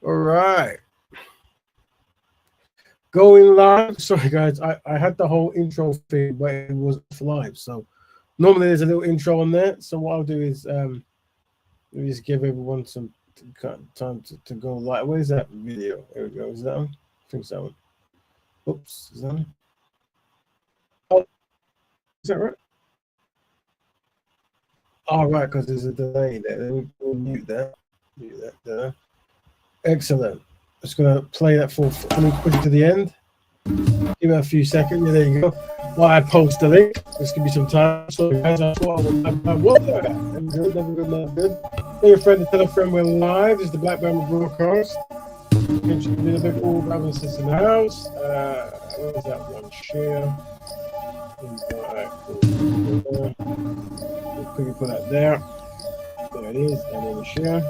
All right. Going live. Sorry, guys. I had the whole intro thing, but it was live. So normally there's a little intro on there. So what I'll do is let me just give everyone some time to go live. Where's that video? There we go. Is that one? I think so. Oops. Is that one? Oh, is that right? All right, because there's a delay there. We'll mute that. Mute that there. Excellent. Just gonna play that for. Let me put it to the end. Give it a few seconds. Yeah, there you go. While I post the link, just give me some time. So, guys, I thought I was there. Good, never good, not good. Tell your friend to tell a friend we're live. This is the Black Bama broadcast. Introduce a bit all brothers and sisters in the house. What is that one? Share. We'll quickly put that there. There it is. And then we share.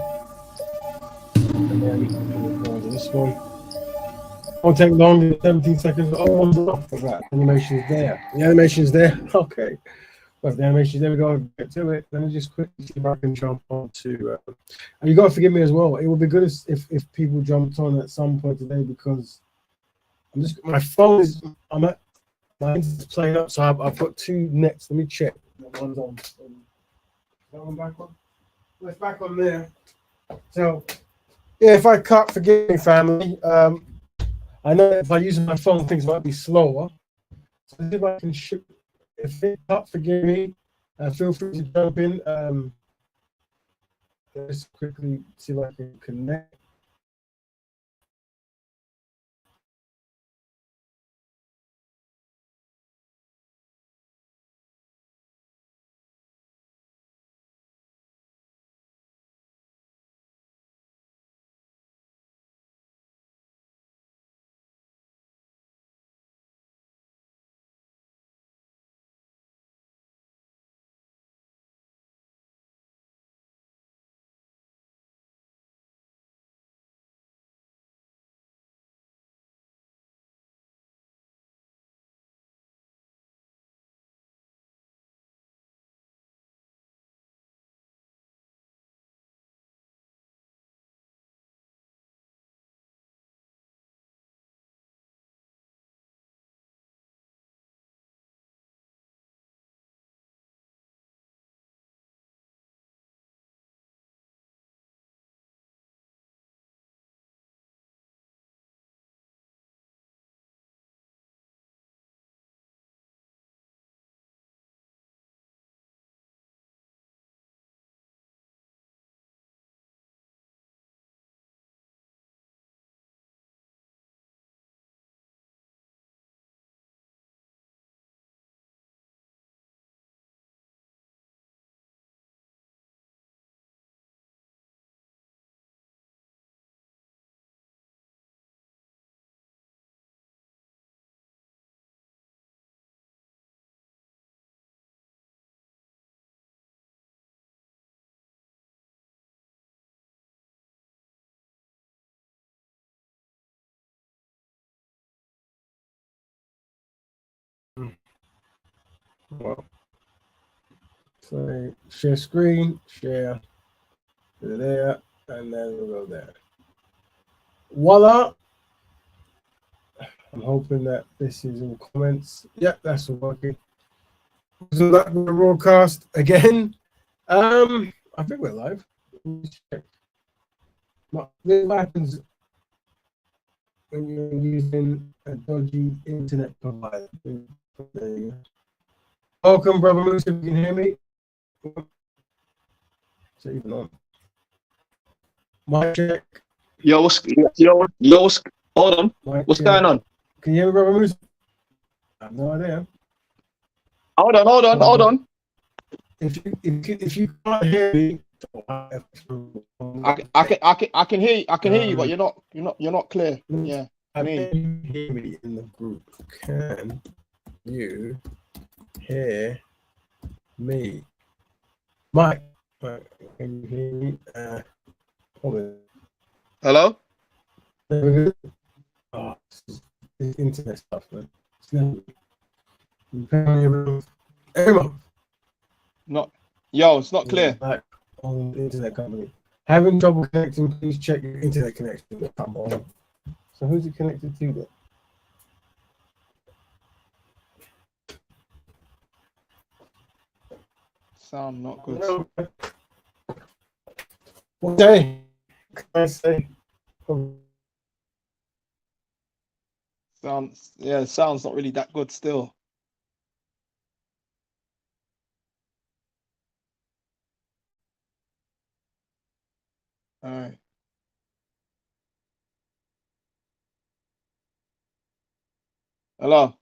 And then we'll go into this one. Won't take long, 17 seconds. Oh, right. Animation is there. The animation is there. Okay. Well, the animation, there we go. Get to it. Let me just quickly see if I can jump on to. And you got to forgive me as well. It would be good if people jumped on at some point today because I'm just, my phone is, I'm at, my internet's playing up, so I've got two nets. Let me check. That one's on. That one back on? Well, it's back on there. So, yeah, if I cut, forgive me, family. I know if I use my phone, things might be slower. So if I can if it cut, forgive me. Feel free to jump in. Let's quickly see if I can connect. Well, so share screen, share there, and then we'll go there. Voila! I'm hoping that this is in comments. Yeah, that's working. So that broadcast again. I think we're live. Check. What happens when you're using a dodgy internet provider? There you go. Welcome, brother Moose. If you can hear me. So even on. Mic check. Yo, hold on. What's going on? Can you hear me, brother Moose? I have no idea. Hold on. If you can't hear me, I can hear you. I can hear you, but you're not clear. Yeah. Can you hear me in the group? Can you hear me? Mike, can you hear me? Hold on. Hello? Oh, this internet stuff, man. Everyone. It's not clear. Back on the internet company. Having trouble connecting, please check your internet connection. Come on. So who's it connected to then? Sound not good. No. What day? Can I say? Sounds not really that good still. All right. Hello.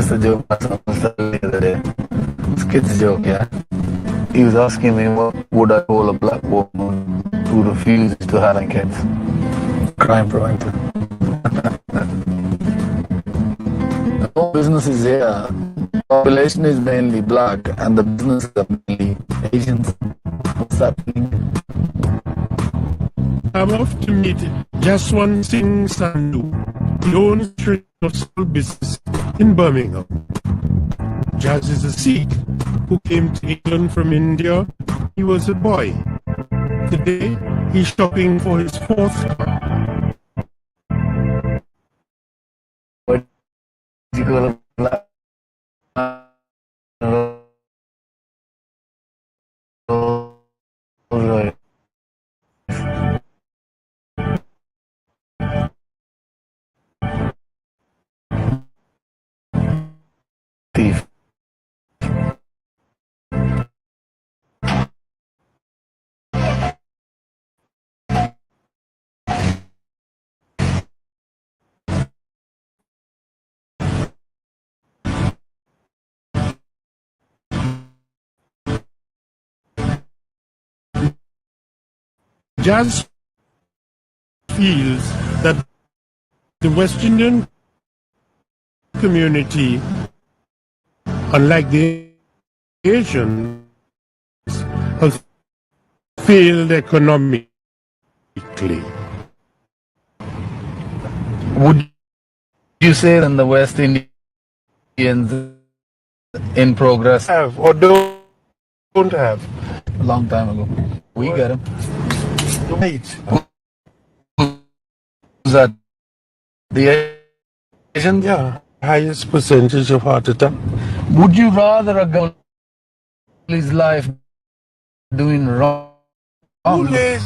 That's the joke my son was telling me the other day. It's a kid's joke, yeah. He was asking me what would I call a black woman who refuses to have kids. Crime prevention. No businesses here. Population is mainly black and the businesses are mainly Asians. What's happening? I'm off to meet Jaswan Singh Sandhu. He owns a string of small business in Birmingham. Jas is a Sikh who came to England from India. He was a boy. Today, he's shopping for his fourth car. What do you call a black Rolls-Royce? Thief. Jas feels that the West Indian community, unlike the Asians, have failed economically. Would you say then the West Indians in progress Have or don't have. a long time ago? We get them. Right. Who's that? The Asians? Yeah, highest percentage of heart attack. Would you rather a girl his life doing wrong? Yes.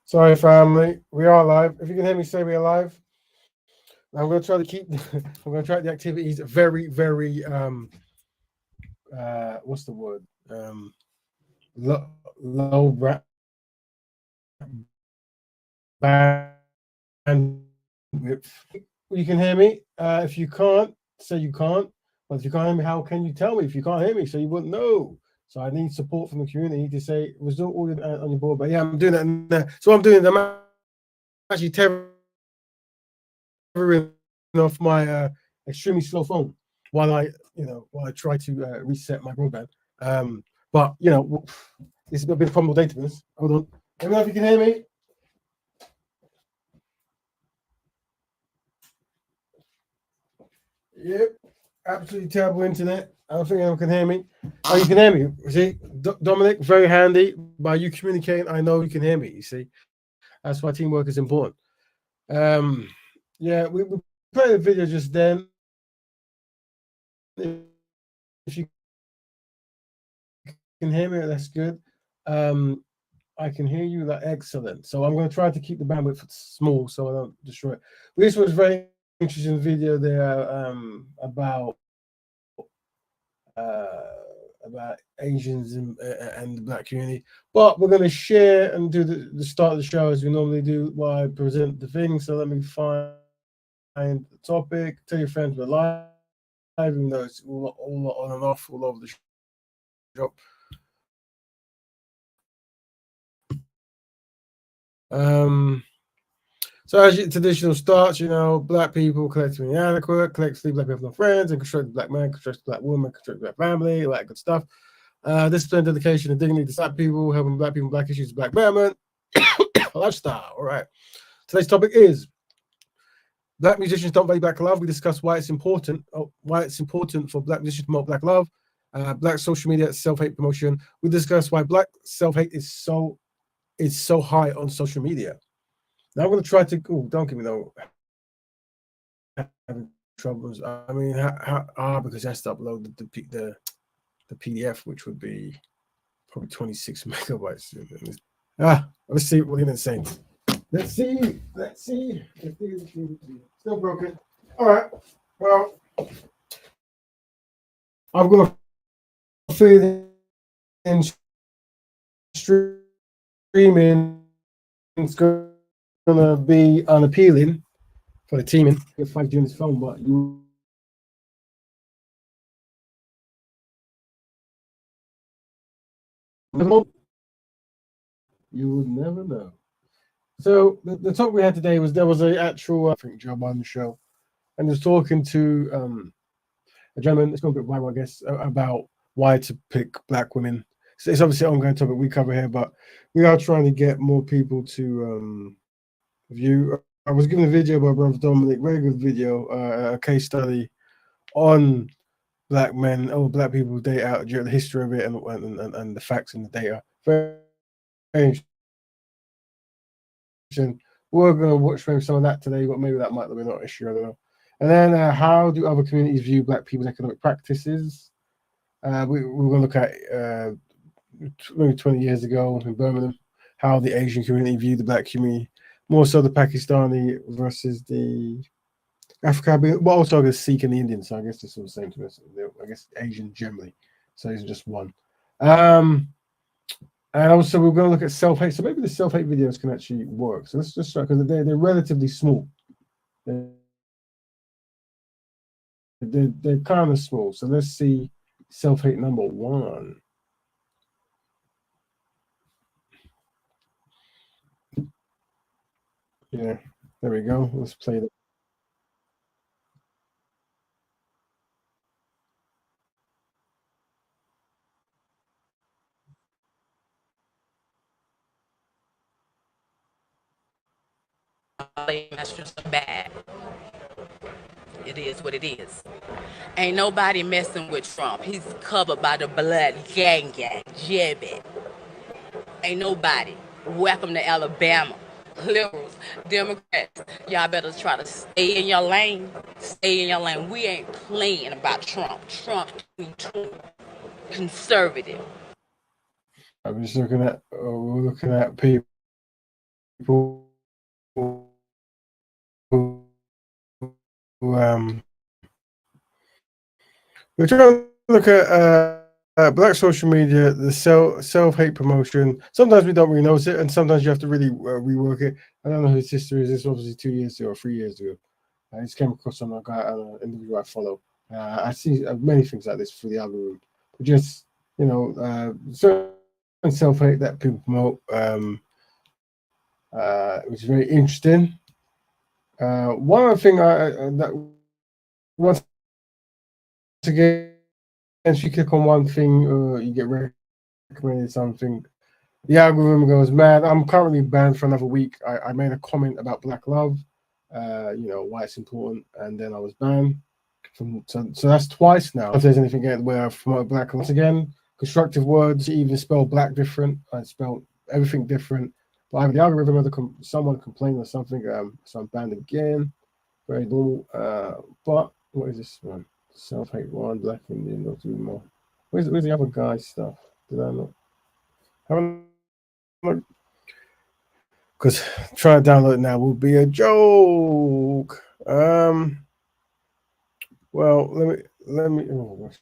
Sorry, family. We are live. If you can hear me, say we are live. I'm going to try to keep. I'm going to try the activities very, very. What's the word? Low bandwidth. You can hear me. If you can't, say you can't. But if you can't hear me, how can you tell me if you can't hear me? So you wouldn't know. So I need support from the community to say result all on your board. But yeah, I'm doing that. So I'm doing. I'm actually tethering off my extremely slow phone while I while I try to reset my broadband. But this is a bit of problem with database. Hold on. Let me know if you can hear me. Yep, absolutely terrible internet. I don't think anyone can hear me. Oh, you can hear me. See, Dominic, very handy. By you communicating, I know you can hear me. You see, that's why teamwork is important. Yeah, we played a video just then. If you can hear me, that's good. I can hear you. Like excellent. So I'm going to try to keep the bandwidth small so I don't destroy it. This was a very interesting video there about Asians and the black community. But we're going to share and do the start of the show as we normally do while I present the thing. So let me find the topic. Tell your friends we're live, even though it's all on and off all over the show. So as traditional starts, black people collectively inadequate, collectively black people have no friends, and construct black man, construct black woman, construct black family, all that good stuff. Discipline, dedication, and dignity to black people, helping black people, black issues, black betterment, lifestyle. All right. Today's topic is black musicians don't value black love. We discuss why it's important for black musicians to promote black love. Black social media self-hate promotion. We discuss why black self-hate is so high on social media. Now I'm going to try to. Oh, don't give me no having troubles. I mean, because I have to upload the PDF, which would be probably 26 megabytes. Let's see what he's saying. Let's see. Still broken. All right. Well, I'm going to feed in streaming. It's going to be unappealing for the teaming. Get 5G on this phone, but you would never know. So the talk we had today was there was an actual job on the show, and was talking to a gentleman. It's going to be a while, I guess, about why to pick black women. So it's obviously an ongoing topic we cover here, but we are trying to get more people to view. I was given a video by Brother Dominic, very good video, a case study on black men or black people date out, the history of it, and the facts and the data. Very interesting. We're going to watch maybe some of that today, but maybe that might be not an issue. I don't know. And then how do other communities view black people's economic practices? We're going to look at maybe 20 years ago in Birmingham, how the Asian community viewed the black community, more so the Pakistani versus the African, but also the Sikh and the Indian. So I guess it's all the same to us. I guess Asian generally. So it's just one. And also we're going to look at self-hate. So maybe the self-hate videos can actually work. So let's just try, because they're relatively small. They're kind of small. So let's see self-hate number 1. Yeah, there we go. Let's play that. Masters are bad. It is what it is. Ain't nobody messing with Trump. He's covered by the blood gang, Jebby. Ain't nobody. Welcome to Alabama. Liberals, Democrats, y'all better try to stay in your lane. Stay in your lane. We ain't playing about Trump. Trump, conservative. I'm just looking at we're looking at people who we're trying to look at black social media, the self-hate promotion. Sometimes we don't really notice it, and sometimes you have to really rework it. I don't know whose history is this. Obviously, 2 years ago or 3 years ago. I just came across some guy, an individual I follow. I see many things like this through the algorithm. But just certain self-hate that people promote, which is very interesting. One other thing that once again, once you click on one thing, you get recommended something. The algorithm goes mad. I'm currently banned for another week. I made a comment about Black love, why it's important, and then I was banned. So that's twice now. If there's anything where I promote Black, once again, constructive words, even spell Black different. I spell everything different. But either the algorithm or someone complained or something, so I'm banned again. Very normal. But what is this one? Self-hate one, Black Indian, not do more. Where's the other guy's stuff? Did I not? Haven't. Because trying to download it now will be a joke. Well, let me. Oh, gosh.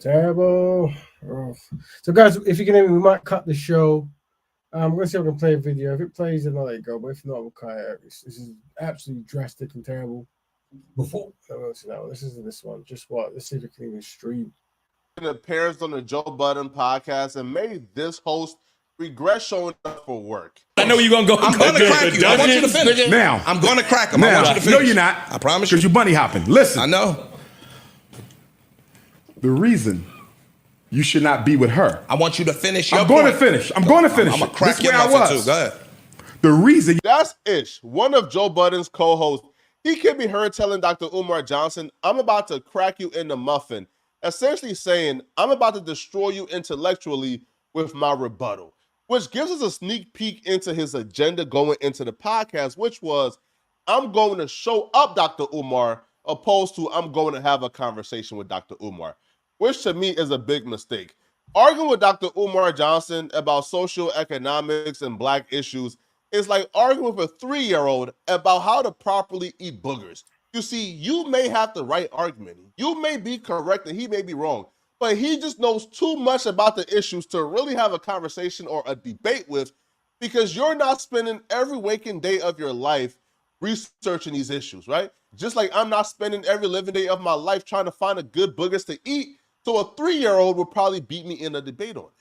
Terrible. Oh. So, guys, if you can hear me, we might cut the show. I'm going to see if I can play a video. If it plays, then I'll let it go. But if not, we'll cut it. This is absolutely drastic and terrible. Before, this isn't this one. Just what? Let's see if it can even stream. Appears on the Joe Budden podcast and made this host regret showing up for work. I know where you're going to go. I'm going to crack you. I want you to finish. Now. I'm going to crack him. I want you to finish. No, you're not. I promise you. Because you're bunny hopping. Listen. I know. The reason you should not be with her. I want you to finish your I'm going to finish. I'm going to finish. I'm going to crack this your way I muffin was. too. Go ahead. The reason. That's Ish, one of Joe Budden's co-hosts. He can be heard telling Dr. Umar Johnson, I'm about to crack you in the muffin, essentially saying, I'm about to destroy you intellectually with my rebuttal, which gives us a sneak peek into his agenda going into the podcast, which was, I'm going to show up Dr. Umar, opposed to I'm going to have a conversation with Dr. Umar, which to me is a big mistake. Arguing with Dr. Umar Johnson about social economics and Black issues is like arguing with a 3-year-old about how to properly eat boogers. You see, you may have the right argument. You may be correct and he may be wrong, but he just knows too much about the issues to really have a conversation or a debate with, because you're not spending every waking day of your life researching these issues, right? Just like I'm not spending every living day of my life trying to find a good boogers to eat, so a 3-year-old would probably beat me in a debate on it.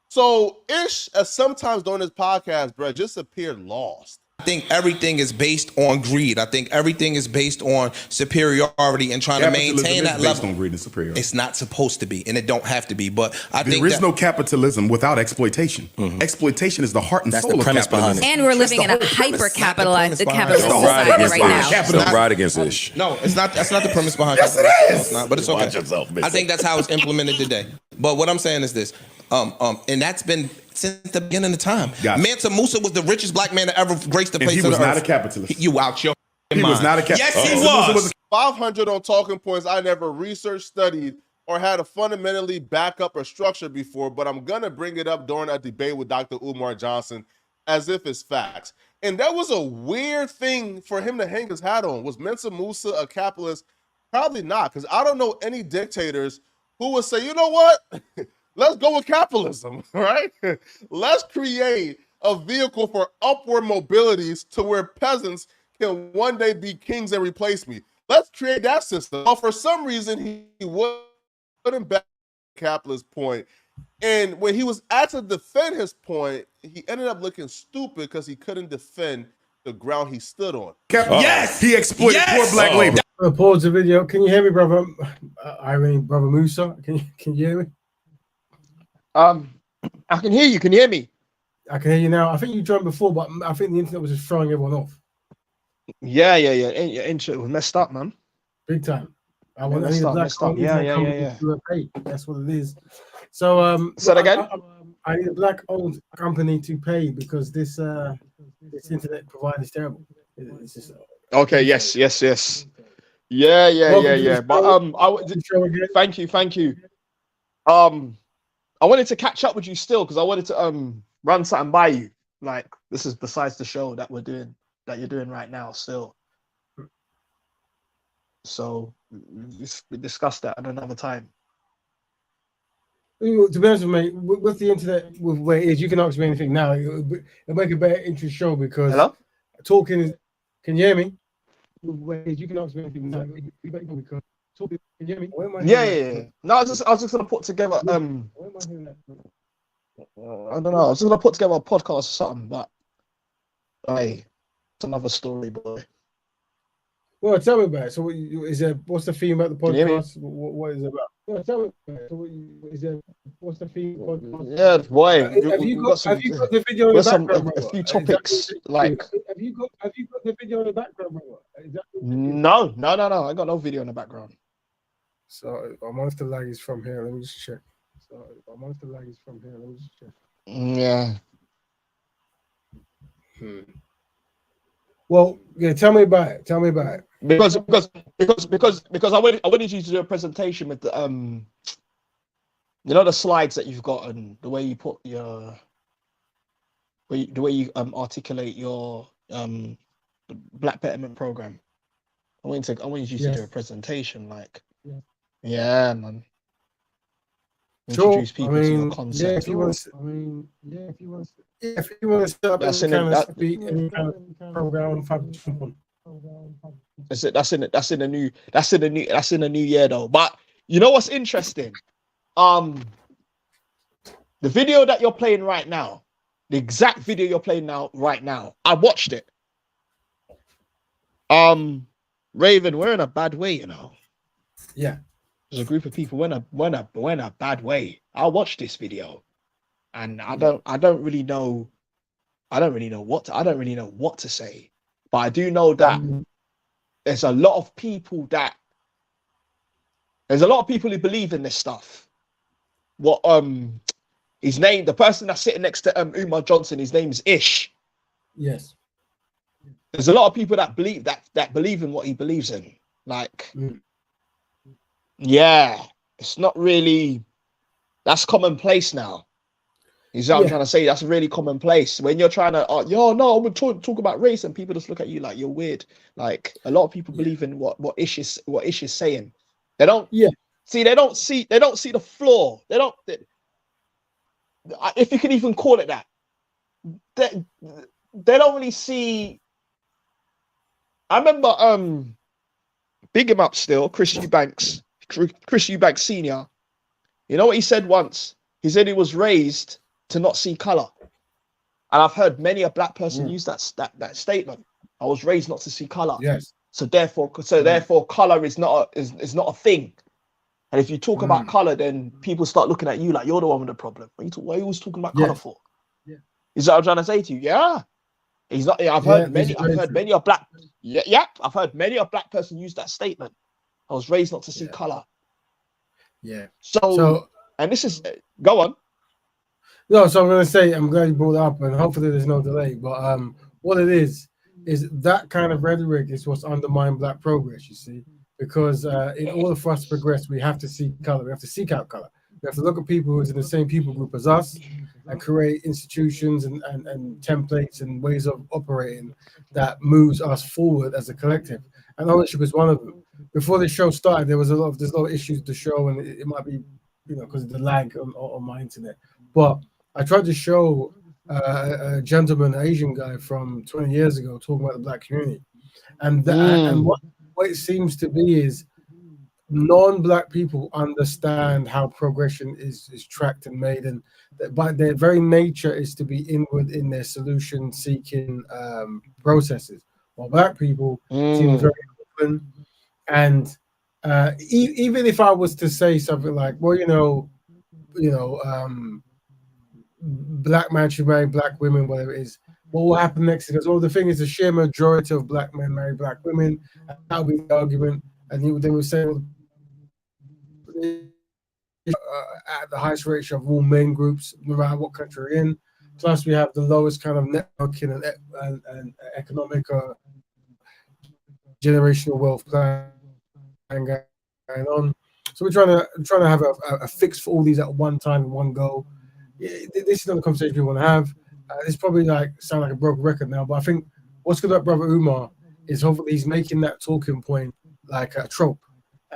So Ish, as sometimes during this podcast, bro, just appeared lost. I think everything is based on greed. I think everything is based on superiority and trying to maintain that level. Based on greed and superiority. It's not supposed to be, and it don't have to be. But I think there is no capitalism without exploitation. Exploitation is the heart and soul of capitalism. And we're living in a hyper-capitalized capitalist society right now. Don't ride against Ish. No, it's not. That's not the premise behind it. Yes, it is. But it's okay. Watch yourself, I think that's how it's implemented today. But what I'm saying is this. And that's been since the beginning of time. Mansa Musa was the richest Black man to ever grace the face of the earth. He was not a capitalist. You out your mind. He was not a capitalist. Yes, he was. 500 on talking points I never researched, studied, or had a fundamentally backup or structure before, but I'm going to bring it up during a debate with Dr. Umar Johnson as if it's facts. And that was a weird thing for him to hang his hat on. Was Mansa Musa a capitalist? Probably not, because I don't know any dictators who would say, you know what? Let's go with capitalism, right? Let's create a vehicle for upward mobilities to where peasants can one day be kings and replace me. Let's create that system. But for some reason, he wouldn't back the capitalist point. And when he was asked to defend his point, he ended up looking stupid because he couldn't defend the ground he stood on. Yes! He exploited poor Black labor. Pause the video. Can you hear me, brother? Brother Musa? Can you hear me? I can hear you. Can you hear me? I can hear you now. I think you joined before, but I think the internet was just throwing everyone off. Yeah. It was messed up, man. Big time. I need messed a up, black messed up. owned Yeah. internet company to pay. That's what it is. So Say that again. I need a black owned company to pay because this internet provider is terrible. It's just Okay. Yes. Yeah. But thank you. I wanted to catch up with you still because I wanted to run something by you. Like this is besides the show that you're doing right now still. So we discuss that at another time. To be honest with me, with the internet, with where it is, you can ask me anything now. It'll make a better interest show because talking is. Can you hear me? With where it is, you can ask me anything now. Because talking, can you hear me? Yeah. No, I was just gonna put together I don't know. I was just gonna put together a podcast or something, but hey, it's another story, boy. Well, tell me about it. So, what's the theme about the podcast? What is it about? Well, tell me about it. So, what's the theme of the podcast? Yeah, boy. Have you got the video in the background? A few topics like. Have you got the video in the background, brother? No. I got no video in the background. So, I'm on the lag is from here. Let me just check. Yeah. Well, yeah. Tell me about it. Because I wanted you to do a presentation with the the slides that you've got and the way you put your the way you articulate your Black Betterment program. I wanted you to do a presentation like man. Introduce people to your concept. Yeah, if you want to set up any kind of program, that's in the new year though. But you know what's interesting? The video that you're playing right now, the exact video you're playing right now, I watched it. Raven, we're in a bad way, you know. Yeah. There's a group of people we're in a bad way. I watched this video, and I don't really know what to say. But I do know that there's a lot of people who believe in this stuff. What his name, the person that's sitting next to Umar Johnson, his name is Ish. Yes. There's a lot of people that believe in what he believes in. Like, yeah, it's not really. That's commonplace now. You see what I'm trying to say? That's really commonplace. When you're trying to, I'm going to talk about race, and people just look at you like you're weird. Like a lot of people believe in what Ish is saying. They don't. Yeah. See, they don't see the flaw. If you can even call it that. They don't really see. I remember big him up still, Chris Eubanks Senior. You know what he said once? He said he was raised to not see color. And I've heard many a black person use that statement. I was raised not to see color. Yes. So therefore color is not a thing. And if you talk about color, then people start looking at you like you're the one with the problem. Why are you always talking about color for? Yeah. Is that what I'm trying to say to you? Yeah. He's not. I've heard many a black. I've heard many a black person use that statement. I was raised not to see color. Yeah. So and this is go on. No, so I'm going to say I'm glad you brought it up, and hopefully there's no delay. But what it is that kind of rhetoric is what's undermined black progress. You see, because in order for us to progress, we have to seek color. We have to seek out color. We have to look at people who's in the same people group as us and create institutions and templates and ways of operating that moves us forward as a collective. And ownership is one of them. Before the show started, there's a lot of issues with the show, and it might be, because of the lag on my internet. But I tried to show a gentleman, an Asian guy from 20 years ago, talking about the black community. And what it seems to be is non-black people understand how progression is tracked and made, and by their very nature is to be inward in their solution-seeking processes, while black people seem very open. And even if I was to say something like, well, black man should marry black women, whatever it is, what will happen next is, well, the thing is, the sheer majority of black men marry black women. And that'll be the argument. And they would say, well, at the highest ratio of all men groups, no matter what country we're in. Plus, we have the lowest kind of networking and economic generational wealth plan going on. So we're trying to have a fix for all these at one time in one go. This is not the conversation we want to have. It's probably sound like a broken record now, but I think what's good about Brother Umar is hopefully he's making that talking point like a trope,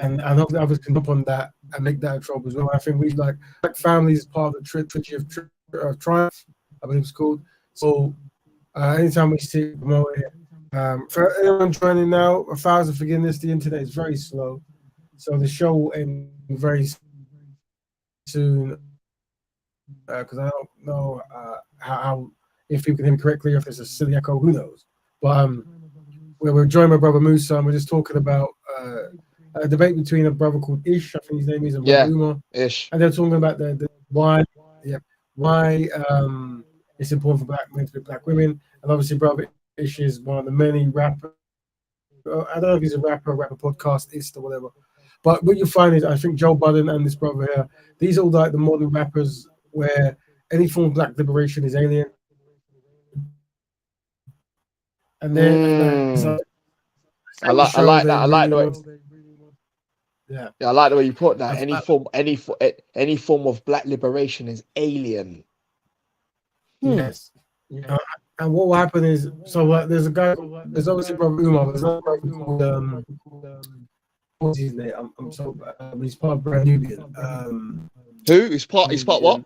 and hopefully others can jump on that and make that a trope as well. I think we like family is part of the trilogy of triumph, I believe it's called. So anytime we see it promote it, for anyone joining now, 1,000 forgiveness. The internet is very slow, so the show will end very soon. Because I don't know how if people can hear me correctly or if there's a silly echo, who knows? But we're joined by Brother Musa, and we're just talking about a debate between a brother called Ish, I think his name is, and Brother Umar. Ish. And they're talking about the why it's important for black men to be black women, and obviously Brother Ish is one of the many rappers. I don't know if he's a rapper podcastist or whatever. But what you find is, I think Joe Budden and this brother here, these are like the modern rappers where any form of black liberation is alien. And then I like that. I like the way. Yeah, I like the way you put that. Any form of black liberation is alien. Yes. And what will happen is, so there's a guy. There's obviously Brother Umar. There's another brother called what's his name? I'm so he's part of Brand Nubian. Who? He's part what?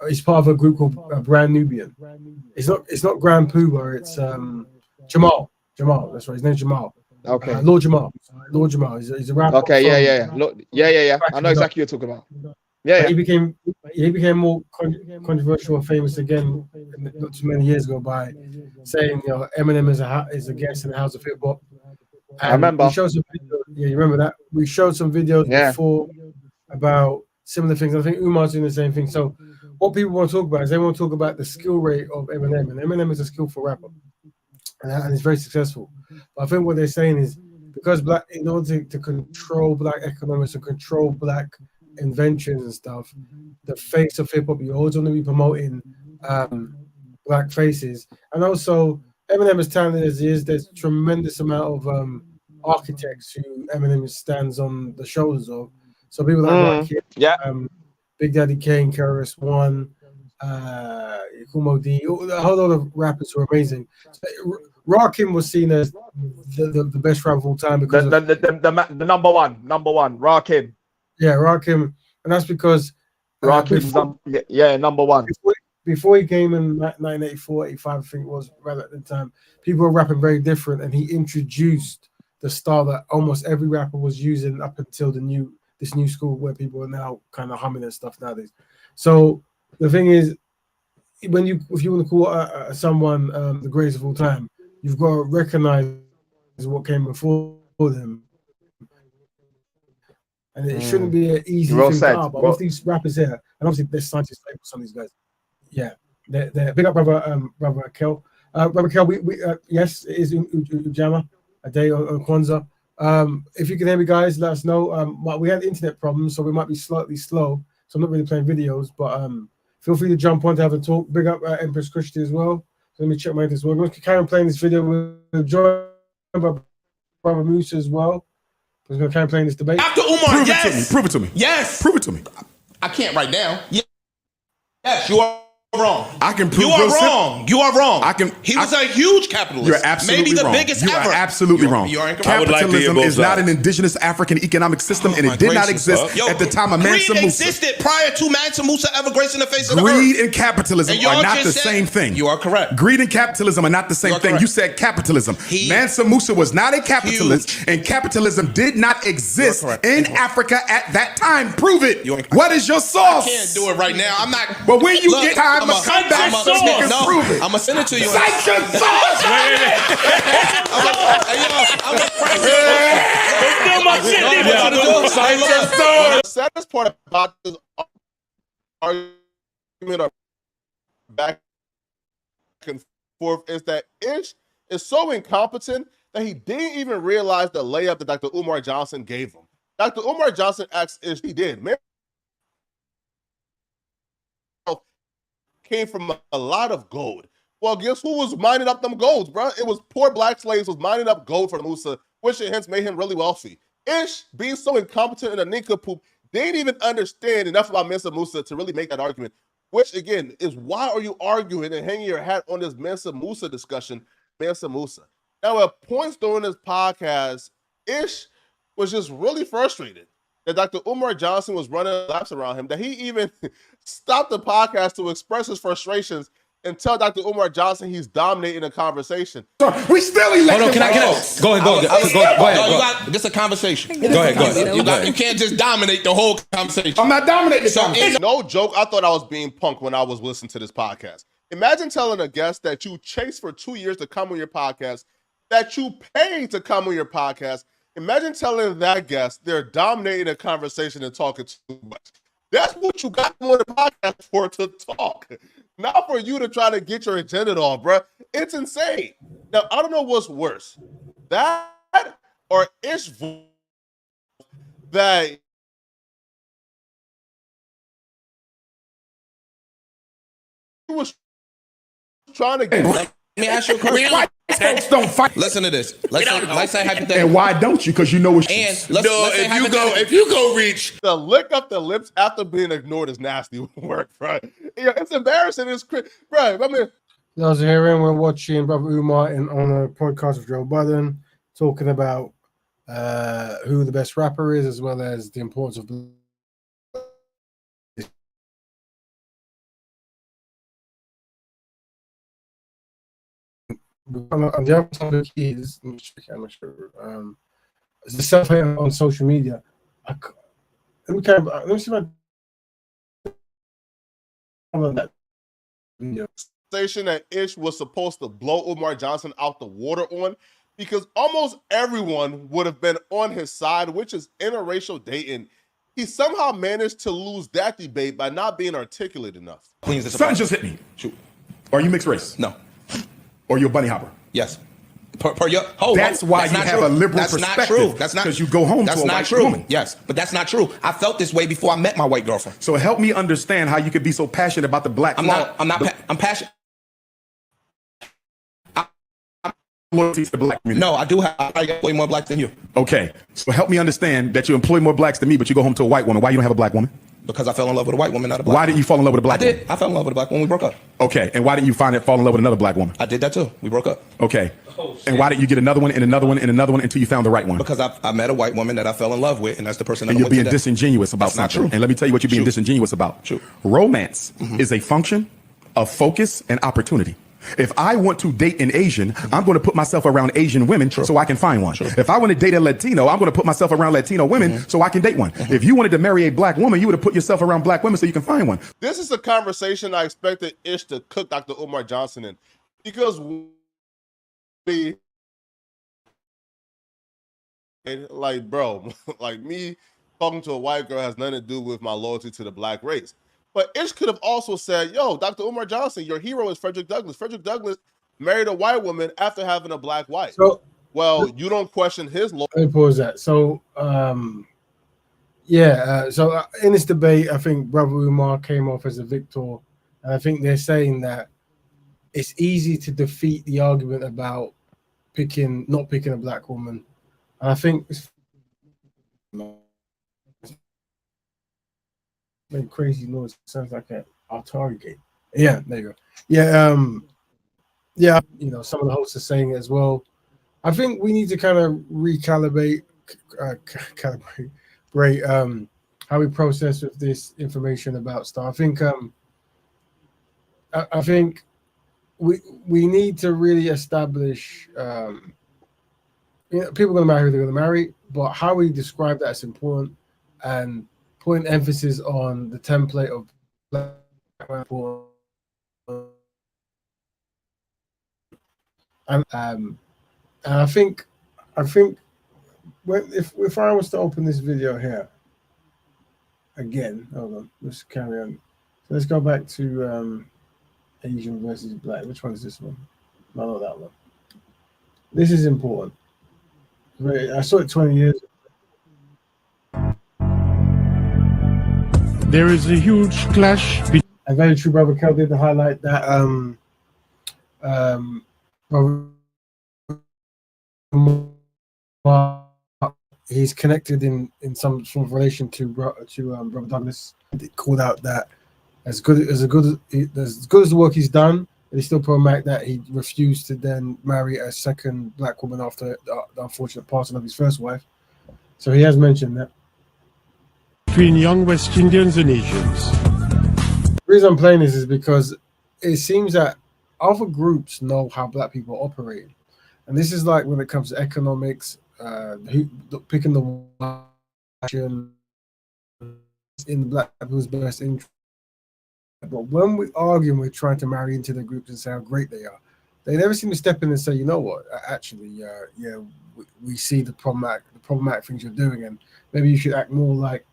He's part of a group called Brand Nubian. It's not Grand Pooba. It's Jamal. That's right. His name's Jamal. Okay. Lord Jamal. He's a rapper. Okay. Yeah. Look. Yeah. I know exactly what you're talking about. Yeah. He became more controversial and famous again not too many years ago by saying, Eminem is a guest in the House of Hip Hop. I remember. We showed some videos, you remember that? We showed some videos before about similar things. I think Umar's doing the same thing. So what people want to talk about is they want to talk about the skill rate of Eminem. And Eminem is a skillful rapper. And he's very successful. But I think what they're saying is because in order to control black economics and control black inventions and stuff, the face of hip hop, you're always going to be promoting black faces. And also, Eminem, as talented as he is, there's tremendous amount of architects who Eminem stands on the shoulders of. So people like Rakim, Big Daddy Kane, KRS One, Kumo D, a whole lot of rappers who are amazing. Rakim was seen as the best rapper of all time because the number one, Rakim. Yeah, Rakim, and that's because Rakim's number one. Before he came in 1984, 85, I think it was right at the time, people were rapping very different, and he introduced the style that almost every rapper was using up until this new school where people are now kind of humming and stuff nowadays. So the thing is, if you want to call someone the greatest of all time, you've got to recognize what came before them. And it shouldn't be an easy thing to up. But with these rappers here, and obviously there's scientists like some of these guys. Yeah, they're big up, brother Kel. Brother Kel, we yes, it is Ujama, a day on Kwanzaa. If you can hear me, guys, let us know. We had internet problems, so we might be slightly slow. So I'm not really playing videos, but feel free to jump on to have a talk. Big up Empress Christian as well. So let me check my internet as well. We're going to carry on playing this video. We're joined by Brother Musa as well. We're going to carry on playing this debate. After Umar, Prove it to me. Yes. Prove it to me. I can't right now. Yes, you are wrong. I can prove you are wrong. You are wrong. He was a huge capitalist. You're absolutely maybe the wrong. biggest you ever. Are absolutely wrong. You are incorrect. Capitalism is not an indigenous African economic system, and it did not exist at the time of Mansa Greed Musa. existed prior to Mansa Musa ever gracing the face of the earth. Greed and capitalism are not the same thing. You are correct. Greed and capitalism are not the same thing. You said capitalism. Mansa Musa was not a capitalist, and capitalism did not exist in Africa at that time. Prove it. What is your sauce? I can't do it right now. I'm not. But when you get time to come back, prove it. I'm gonna send it to you. Cite your sauce. The saddest part about this argument or back and forth is that Ish is so incompetent that he didn't even realize the layup that Dr. Umar Johnson gave him. Dr. Umar Johnson asked Ish, he did. Man, came from a lot of gold. Well, guess who was mining up them golds, bro? It was poor black slaves was mining up gold for Musa, which hence made him really wealthy. Ish, being so incompetent and a nincompoop, they didn't even understand enough about Mansa Musa to really make that argument, which, again, is why are you arguing and hanging your hat on this Mansa Musa discussion, Mansa Musa? Now, at points during this podcast, Ish was just really frustrated that Dr. Umar Johnson was running laps around him, that he even stopped the podcast to express his frustrations and tell Dr. Umar Johnson he's dominating the conversation. We still elected. Hold on, can I? Go ahead. This is a conversation. Go ahead. You can't just dominate the whole conversation. I'm not dominating. So, no joke, I thought I was being punked when I was listening to this podcast. Imagine telling a guest that you chased for 2 years to come on your podcast, that you paid to come on your podcast. Imagine telling that guest they're dominating a conversation and talking too much. That's what you got on the podcast for, to talk. Not for you to try to get your agenda off, bro. It's insane. Now, I don't know what's worse. That or Ish that he was trying to get. Let me ask you a question. White folks don't fight. Listen to this. Let's say hypothetically. And why don't you? Because you know it's if you go reach the lick up the lips after being ignored is nasty work, bro. It's embarrassing. It's bro. I mean, those are hearing we're watching Brother Umar on a podcast with Joe Budden talking about who the best rapper is, as well as the importance of the other topic is the self-hate on social media. Let me see if that video. Station that Ish was supposed to blow Umar Johnson out the water on, because almost everyone would have been on his side, which is interracial dating. He somehow managed to lose that debate by not being articulate enough. Something just hit me. Shoot. Are you mixed race? No. Or you're a bunny hopper? Yes. That's why you have a liberal perspective. Not true. That's not because you go home to a white woman. Yes, but that's not true. I felt this way before I met my white girlfriend. So help me understand how you could be so passionate about the black. I'm passionate. Loyalty to the black community. No, I do have. I got way more blacks than you. Okay, so help me understand that you employ more blacks than me, but you go home to a white woman. Why you don't have a black woman? Because I fell in love with a white woman, not a black woman. Why didn't you fall in love with a black woman? I did. I fell in love with a black woman. We broke up. Okay, and why didn't you fall in love with another black woman? I did that too. We broke up. Okay. And why didn't you get another one and another one and another one until you found the right one? Because I met a white woman that I fell in love with, and that's the person that and I'm you're being today. disingenuous about That's not something. true. And let me tell you what you're being disingenuous about. True. Romance is a function of focus and opportunity. If I want to date an Asian, I'm going to put myself around Asian women so I can find one. If I want to date a Latino, I'm going to put myself around Latino women so I can date one. If you wanted to marry a black woman, you would have put yourself around black women so you can find one. This is a conversation I expected Ish to cook Dr. Umar Johnson in, because we, like, bro, like me talking to a white girl has nothing to do with my loyalty to the black race. But Ish could have also said, yo, Dr. Umar Johnson, your hero is Frederick Douglass. Frederick Douglass married a white woman after having a black wife. So, well, you don't question his loyalty. Let me pause that. So, in this debate, I think Brother Umar came off as a victor. And I think they're saying that it's easy to defeat the argument about not picking a black woman. And I think it's made crazy noise. It sounds like our target. Yeah, there you go. Yeah, some of the hosts are saying it as well. I think we need to kind of recalibrate how we process with this information about stuff. I think we need to really establish people are going to marry who they're going to marry, but how we describe that is important, and putting emphasis on the template of black people. And I think if I was to open this video here again, hold on, let's carry on. So let's go back to Asian versus black. Which one is this one? No, not that one. This is important. I saw it 20 years. There is a huge clash between. And very true, Brother Kel did highlight that Brother he's connected in some sort of relation to Brother Douglas. He called out that as good as the work he's done, he's still problematic that he refused to then marry a second black woman after the unfortunate passing of his first wife. So he has mentioned that. Between young West Indians and Asians. The reason I'm playing this is because it seems that other groups know how black people operate. And this is like when it comes to economics, picking the action in the black people's best interest. But when we argue and we're trying to marry into the groups and say how great they are, they never seem to step in and say, you know what, actually, we see the problematic things you're doing, and maybe you should act more like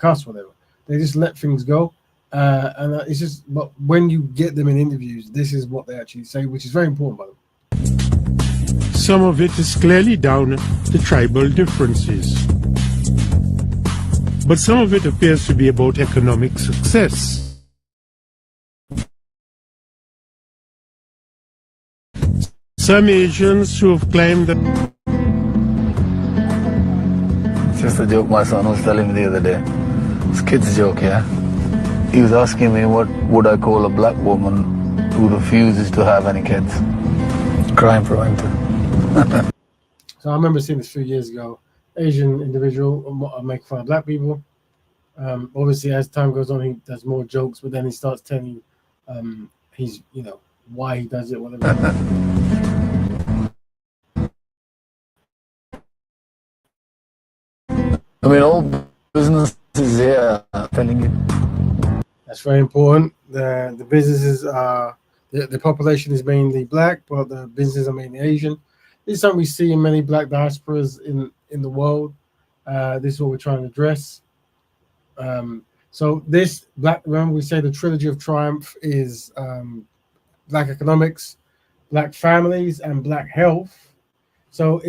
us, whatever. They just let things go. And it's just, but when you get them in interviews, this is what they actually say, which is very important, by the way. Some of it is clearly down to tribal differences. But some of it appears to be about economic success. Some Asians who have claimed that. It's just a joke my son was telling me the other day. It's a kid's joke, yeah? He was asking me what would I call a black woman who refuses to have any kids. Crime preventive. So I remember seeing this a few years ago. Asian individual make fun of black people. Obviously, as time goes on, he does more jokes, but then he starts telling you he's, why he does it, whatever. I mean, all businesses here are telling you. That's very important. The businesses are, the population is mainly black, but the businesses are mainly Asian. This is something we see in many black diasporas in the world. This is what we're trying to address. So this remember we say the trilogy of triumph is black economics, black families, and black health. So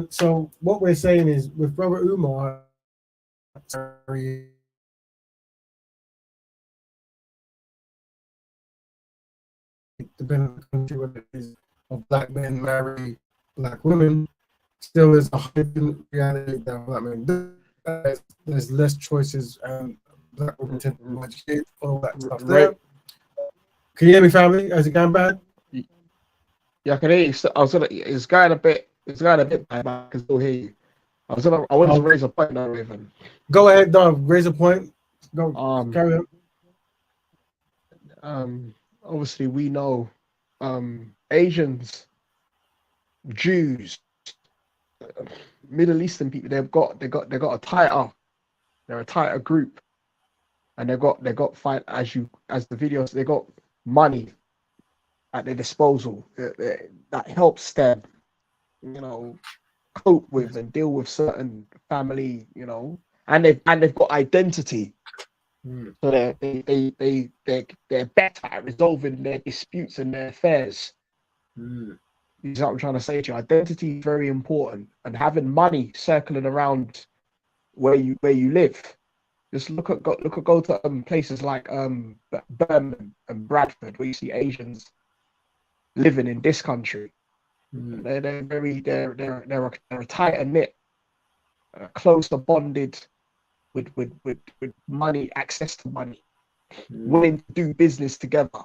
so what we're saying is with Brother Umar, depending on the country, whether it is of black men marry black women, still is a hidden reality that black men do. There's less choices, and black women tend to be more educated, all that stuff there. Can you hear me, family? Is it going bad? Yeah, I can hear you. It's going a bit bad, but I can still hear you. I wanted to raise a point now, Raven. Go ahead, Don. Raise a point. Go. Carry on. Obviously, we know Asians, Jews, Middle Eastern people. They're a tighter group, and they've got fight as the videos. They got money at their disposal that helps them, cope with and deal with certain family, and they've got identity. So they're better at resolving their disputes and their affairs. You know what I'm trying to say to you? Identity is very important, and having money circling around where you live. Just go to places like Betterment and Bradford, where you see Asians living in this country. They're a tighter knit, closer bonded with money, access to money, willing to do business together.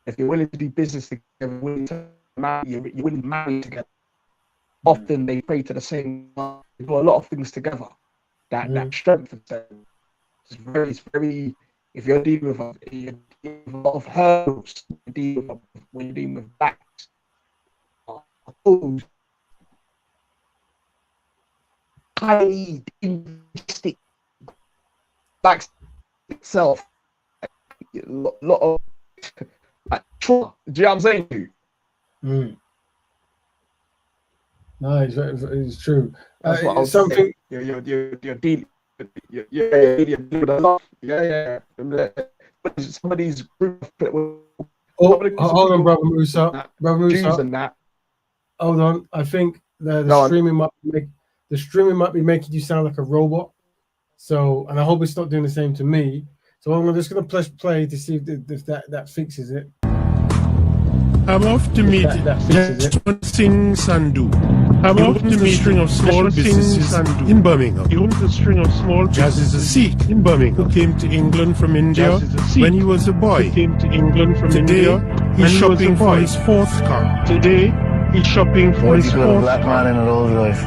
If you're willing to do business together, willing to marry, you're willing to marry together. Often they pray to the same God. They do a lot of things together that strengthens them. It's very. If you're dealing with a lot of hurdles, when you're dealing with blacks, highly individualistic blacks itself, a lot of trauma. Do you know what I'm saying to you? No, it's true. That's what I was something. You're dealing with a lot. Yeah. some of these group. Hold on, brother Musa. Brother Jews Musa. and that. Hold on. I think the Go on. streaming might be making you sound like a robot. So, and I hope it's not doing the same to me. So I'm just going to press play to see if that fixes it. I'm off to meet just one Singh Sandhu. I'm off to meet a string of small businesses in Birmingham. He owns a string of small Jazz is a Sikh in Birmingham who came to England from India when he was a boy. Today, he's shopping for his fourth car. Today, he's shopping for his fourth car. Black man in a Rolls Royce.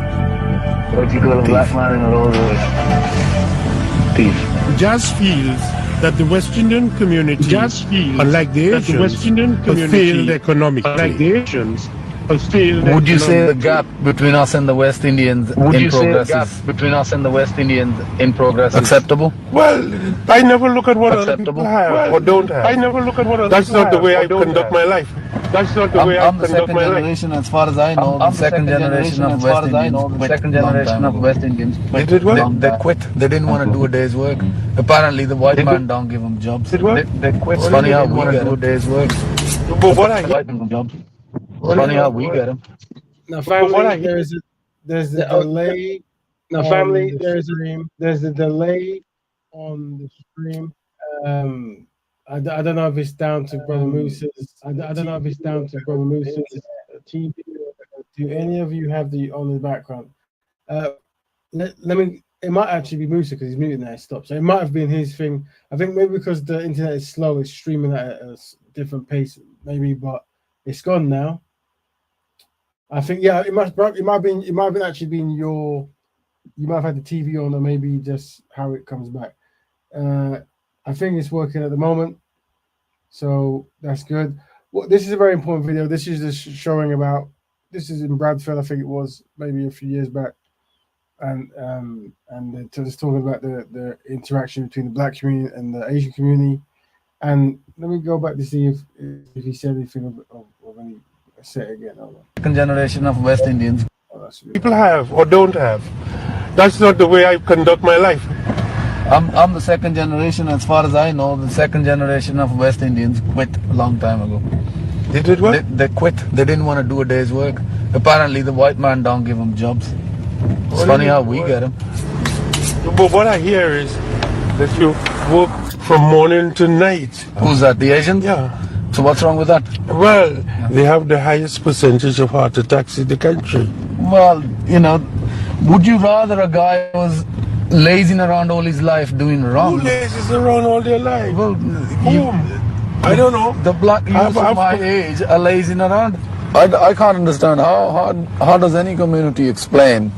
What you call a black man in a Rolls Royce? Thief. Jazz feels that the West Indian community, unlike the Asians, has failed economically. Would you say the gap between us and the West Indians in progress is acceptable? Well, I never look at what other people have or don't have. I never look at what other That's not the way I conduct my life. That's not the way I conduct my life. I'm the second generation, as far as I know, the second generation of West Indians. They did what? They quit. They didn't want to do a day's work. Apparently, the white man don't give them jobs. They quit. It's funny how we get do a day's work. But what I hear, funny how we get them. Now, family, there's the delay. Now, family, there's a delay on the stream. I don't know if it's down to Brother Moose's. I don't know if it's down to Brother Moose's TV. Do any of you have the on the background? Let me. It might actually be Musa because he's muted now. It stopped. So it might have been his thing. I think maybe because the internet is slow, it's streaming at a different pace. Maybe, but it's gone now. I think it might have actually been your. You might have had the TV on, or maybe just how it comes back. I think it's working at the moment, so that's good. Well, this is a very important video. This is just showing about. This is in Bradford, I think it was maybe a few years back, and just talking about the interaction between the Black community and the Asian community. And let me go back to see if he said anything of any. Say it again. Second generation of West Indians. People have or don't have. That's not the way I conduct my life. I'm the second generation, as far as I know, the second generation of West Indians quit a long time ago. They did what? They quit. They didn't want to do a day's work. Apparently, the white man don't give them jobs. It's funny how we get them. But what I hear is that you work from morning to night. Who's that? The Asians? Yeah. So what's wrong with that? Well, they have the highest percentage of heart attacks in the country. Well, would you rather a guy was lazing around all his life doing wrong? Who lazes around all their life? Well, I don't know. The black youths of my age are lazing around. I can't understand how does any community explain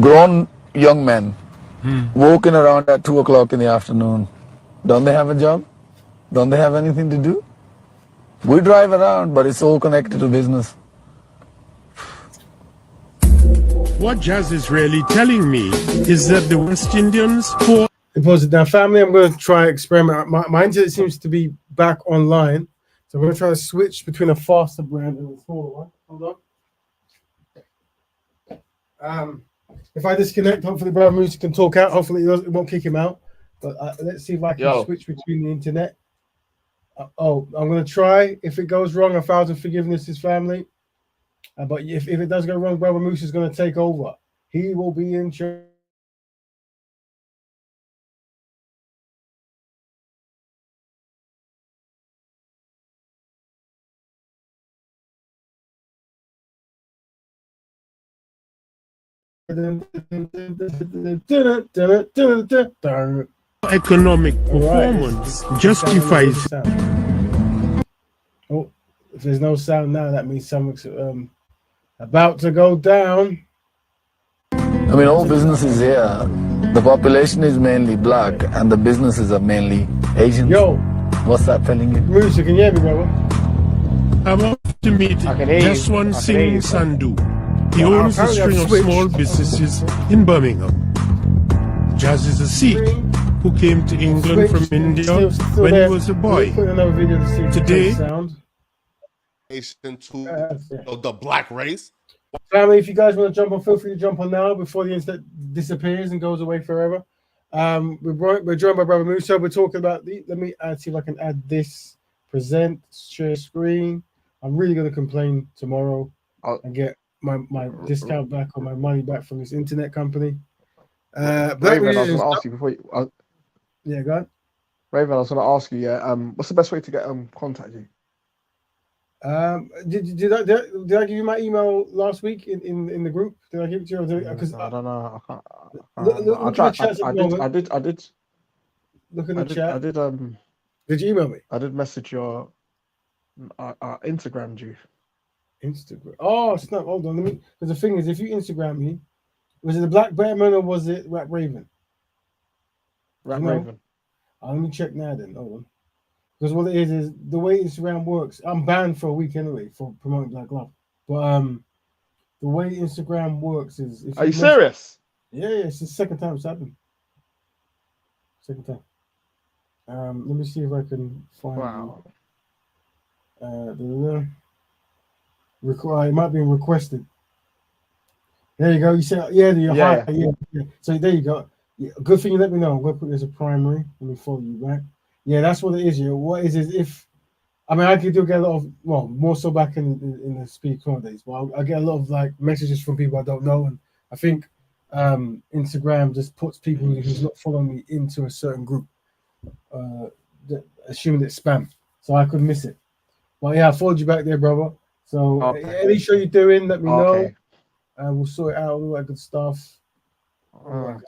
grown young men walking around at 2 o'clock in the afternoon? Don't they have a job? Don't they have anything to do? We drive around, but it's all connected to business. What Jazz is really telling me is that the West Indians Pause it down, family. I'm going to try experiment. My internet seems to be back online, so I'm going to try to switch between a faster brand and a smaller one. Hold on. If I disconnect, hopefully Brother Moose can talk out. Hopefully it won't kick him out. But let's see if I can switch between the internet. I'm going to try. If it goes wrong, 1,000 forgivenesses, family. But if it does go wrong, Brother Moose is going to take over. He will be in charge. Economic performance justifies. Oh, if there's no sound now, that means something's about to go down. I mean, all businesses here, the population is mainly black and the businesses are mainly Asian. Yo, what's that telling you? Moose, you can hear me, brother? I'm off to meet just one Singh Sandhu. He owns a string of small businesses in Birmingham. Jazz is a Sikh who came to England from India when he was a boy. Today, to the black race. Family, if you guys want to jump on, feel free to jump on now before the internet disappears and goes away forever. We're joined by Brother Musa. We're talking about let me see if I can add this. Present, share screen. I'm really gonna complain tomorrow and get my discount back or my money back from this internet company. Raven, I was gonna ask you before you. Yeah, go on. Raven, I was gonna ask you. Yeah. What's the best way to get contact you? Did I give you my email last week in the group? Did I give it to you? Because I don't know. I can't. Look at the chat. I did. Look at the chat. I did. Did you email me? I did message your Instagram you. Instagram. Oh, snap. Hold on. Because the thing is, if you Instagram me, was it the Black Betterment or was it Rap Raven? Raven. Let me check now then. Hold on. Because what it is the way Instagram works. I'm banned for a week anyway for promoting Black Love. But the way Instagram works is. If Are you serious? Yeah, it's the second time it's happened. Second time. Let me see if I can find. Wow. It might be requested. There you go. You said, you're high. Yeah. So there you go. Yeah, good thing you let me know. I'm going to put this as a primary. Let me follow you back. Yeah, that's what it is. Yeah. What is if, I could get a lot of, more so back in the speed days, but I get a lot of like messages from people I don't know. And I think Instagram just puts people who's not following me into a certain group, assuming it's spam. So I could miss it. But yeah, I followed you back there, brother. So any show you're doing, let me know. We'll sort it out, all that good stuff. I'll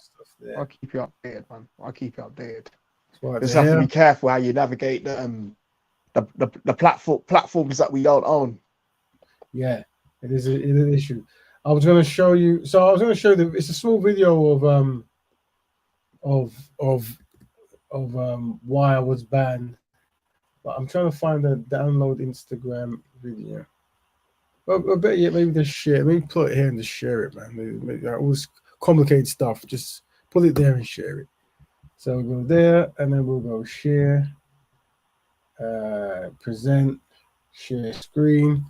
keep you updated, man. I'll keep you updated. Right, just have to be careful how you navigate the platforms that we don't own. Yeah, it is an issue. I was going to show you. So I was going to show you. It's a small video of why I was banned, but I'm trying to find a download Instagram video. Well, I bet you maybe just share. Maybe put it here and just share it, man. Maybe all this complicated stuff. Just put it there and share it. So we'll go there, and then we'll go share, present, share screen.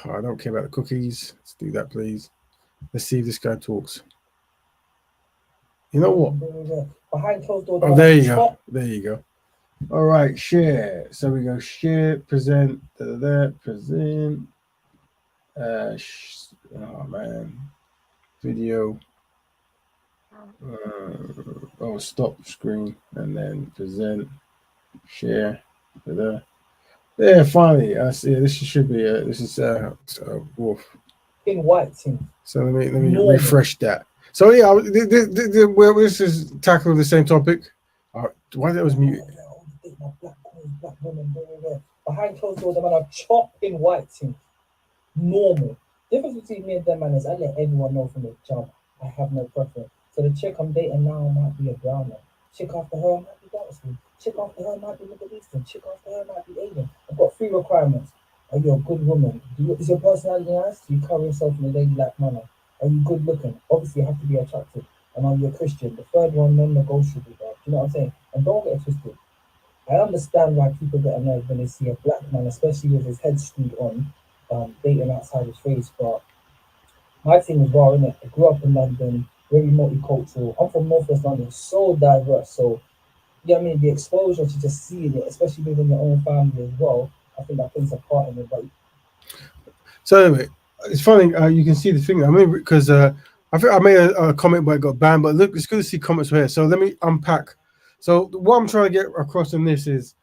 Oh, I don't care about the cookies. Let's do that, please. Let's see if this guy talks. You know what? Oh, there you go. There you go. All right, share. So we go share, present, present. Oh man, video. Stop screen and then present, share. Yeah, finally, I see. This should be this is Wolf in white team. So let me refresh that. So yeah, this is tackling the same topic. Why that was muted? Behind closed doors, the man are chopping white team. Normal. Difference between me and them man is I let everyone know from the jump. I have no preference. So the chick I'm dating now might be a browner. Chick after her might be dark skin. Chick after her might be Middle Eastern. Chick after her might be Asian. I've got 3 requirements. Are you a good woman? Is your personality nice? Do you carry yourself in a ladylike manner? Are you good looking? Obviously, you have to be attractive. And are you a Christian? The third one, non-negotiable. Do you know what I'm saying? And don't get it twisted. I understand why people get annoyed when they see a black man, especially with his head screwed on, dating outside his face. But my thing is raw, innit? I grew up in London, very multicultural. I'm from Northwest London, so diverse. So, I mean, the exposure to just seeing it, especially within your own family as well, I think that plays a part in it. But so anyway, it's funny. You can see the thing. I mean, because I think I made a comment where it got banned, but look, it's good to see comments here. So let me unpack. So what I'm trying to get across in this is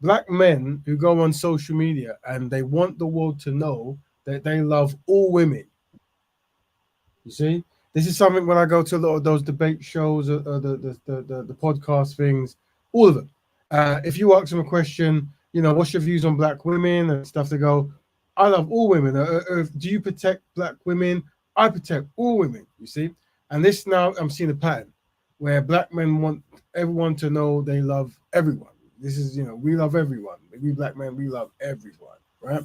black men who go on social media and they want the world to know that they love all women. You see, this is something when I go to a lot of those debate shows, the podcast things, all of them. If you ask them a question, what's your views on black women and stuff, they go, I love all women. Do you protect black women? I protect all women, you see? And this now, I'm seeing a pattern where black men want everyone to know they love everyone. This is, we love everyone. We black men, we love everyone, right?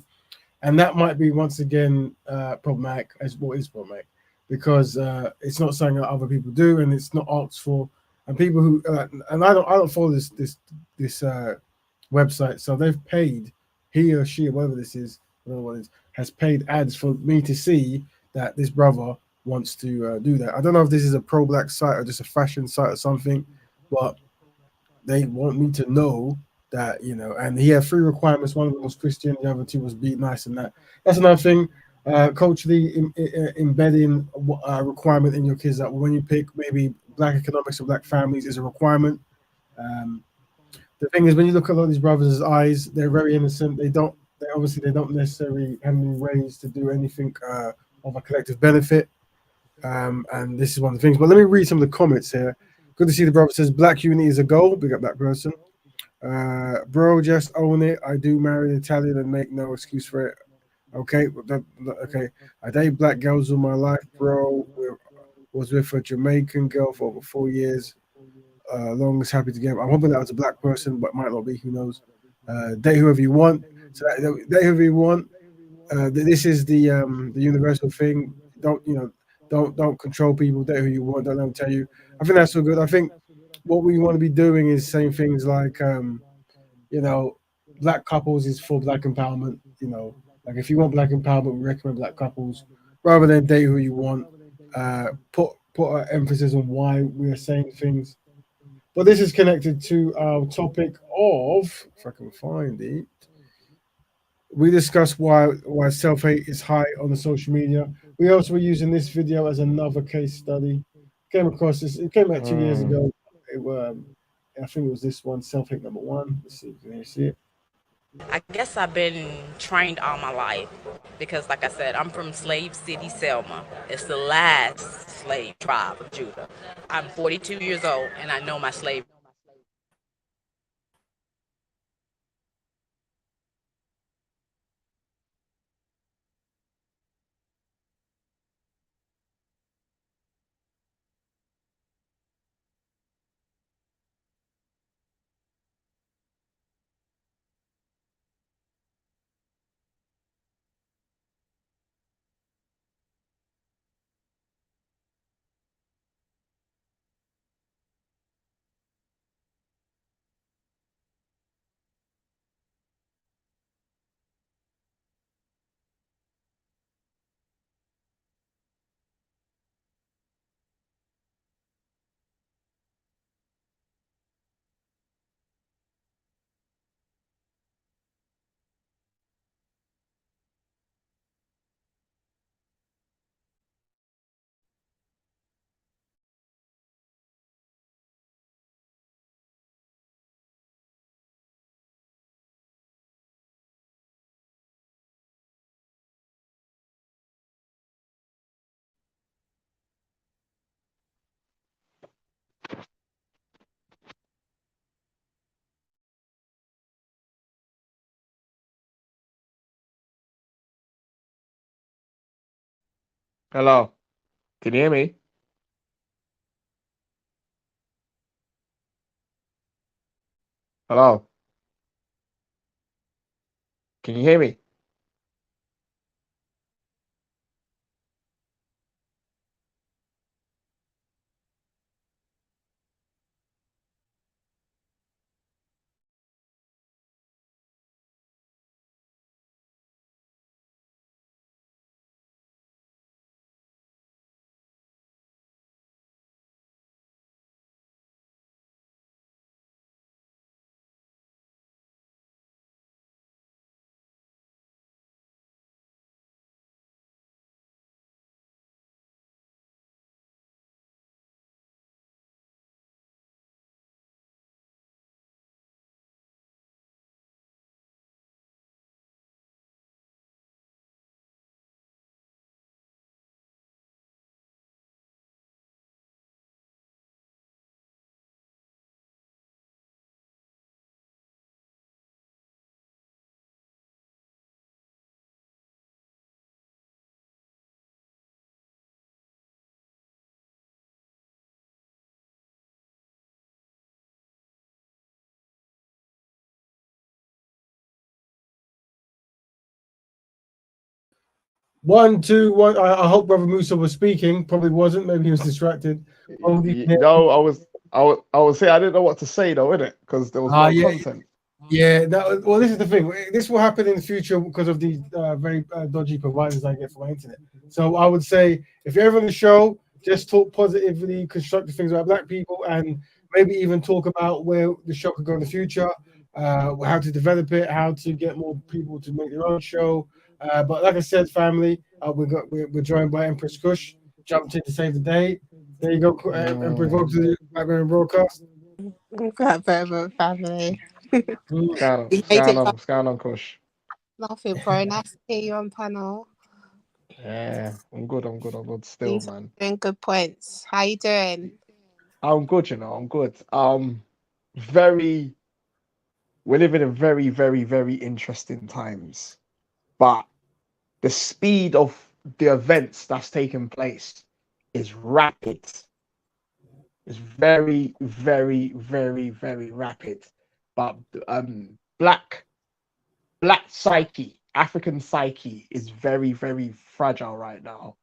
And that might be, once again, problematic, as what is problematic, because it's not something that other people do, and it's not asked for. And people who, and I don't follow this website, so they've paid, he or she, or whatever this is, has paid ads for me to see that this brother wants to do that. I don't know if this is a pro-black site or just a fashion site or something, but they want me to know that, and he had 3 requirements. One of them was Christian, the other 2 was be nice, and that's another thing. Culturally embedding a requirement in your kids that when you pick maybe black economics or black families is a requirement. The thing is, when you look at a lot of these brothers' eyes, they're very innocent. They don't necessarily have any ways to do anything of a collective benefit. And this is one of the things. But let me read some of the comments here. Good to see the brother says black unity is a goal. Big up that person. Bro, just own it. I do marry an Italian and make no excuse for it. Okay, okay. I date black girls all my life, bro. Was with a Jamaican girl for over 4 years. Long as happy to get. I'm hoping that was a black person, but might not be. Who knows? Date whoever you want. So date whoever you want. This is the universal thing. Don't control people. Date who you want. Don't let them tell you. I think that's so good. I think what we want to be doing is saying things like, black couples is for black empowerment. Like if you want black empowerment, we recommend black couples rather than date who you want. Put an emphasis on why we are saying things. But this is connected to our topic of, if I can find it, we discussed why self-hate is high on the social media. We also were using this video as another case study. Came across this. It came out 2 years ago. I think it was this one, self-hate number 1. Let's see if you can see it. I guess I've been trained all my life because, like I said, I'm from Slave City, Selma. It's the last slave tribe of Judah. I'm 42 years old, and I know my slave. Hello. Can you hear me? Hello. Can you hear me? One, two, one. I hope Brother Musa was speaking. Probably wasn't. Maybe he was distracted. No, I was saying I didn't know what to say though, innit? Because there was no content. Yeah. Well, this is the thing. This will happen in the future because of the very dodgy providers I get for my internet. So I would say if you're ever on the show, just talk positively, constructive things about black people, and maybe even talk about where the show could go in the future, how to develop it, how to get more people to make their own show. But like I said, family, we're joined by Empress Kush, jumped in to save the day. There you go, Empress. Welcome to the background broadcast. Betterment family. What's going on, Kush? Nothing, bro. Nice to hear you on panel. Yeah, I'm good still, man. Doing good points. How you doing? I'm good, I'm good. We're living in very, very, very interesting times, but the speed of the events that's taking place is rapid. It's very, very, very, very rapid. But black psyche, African psyche is very, very fragile right now.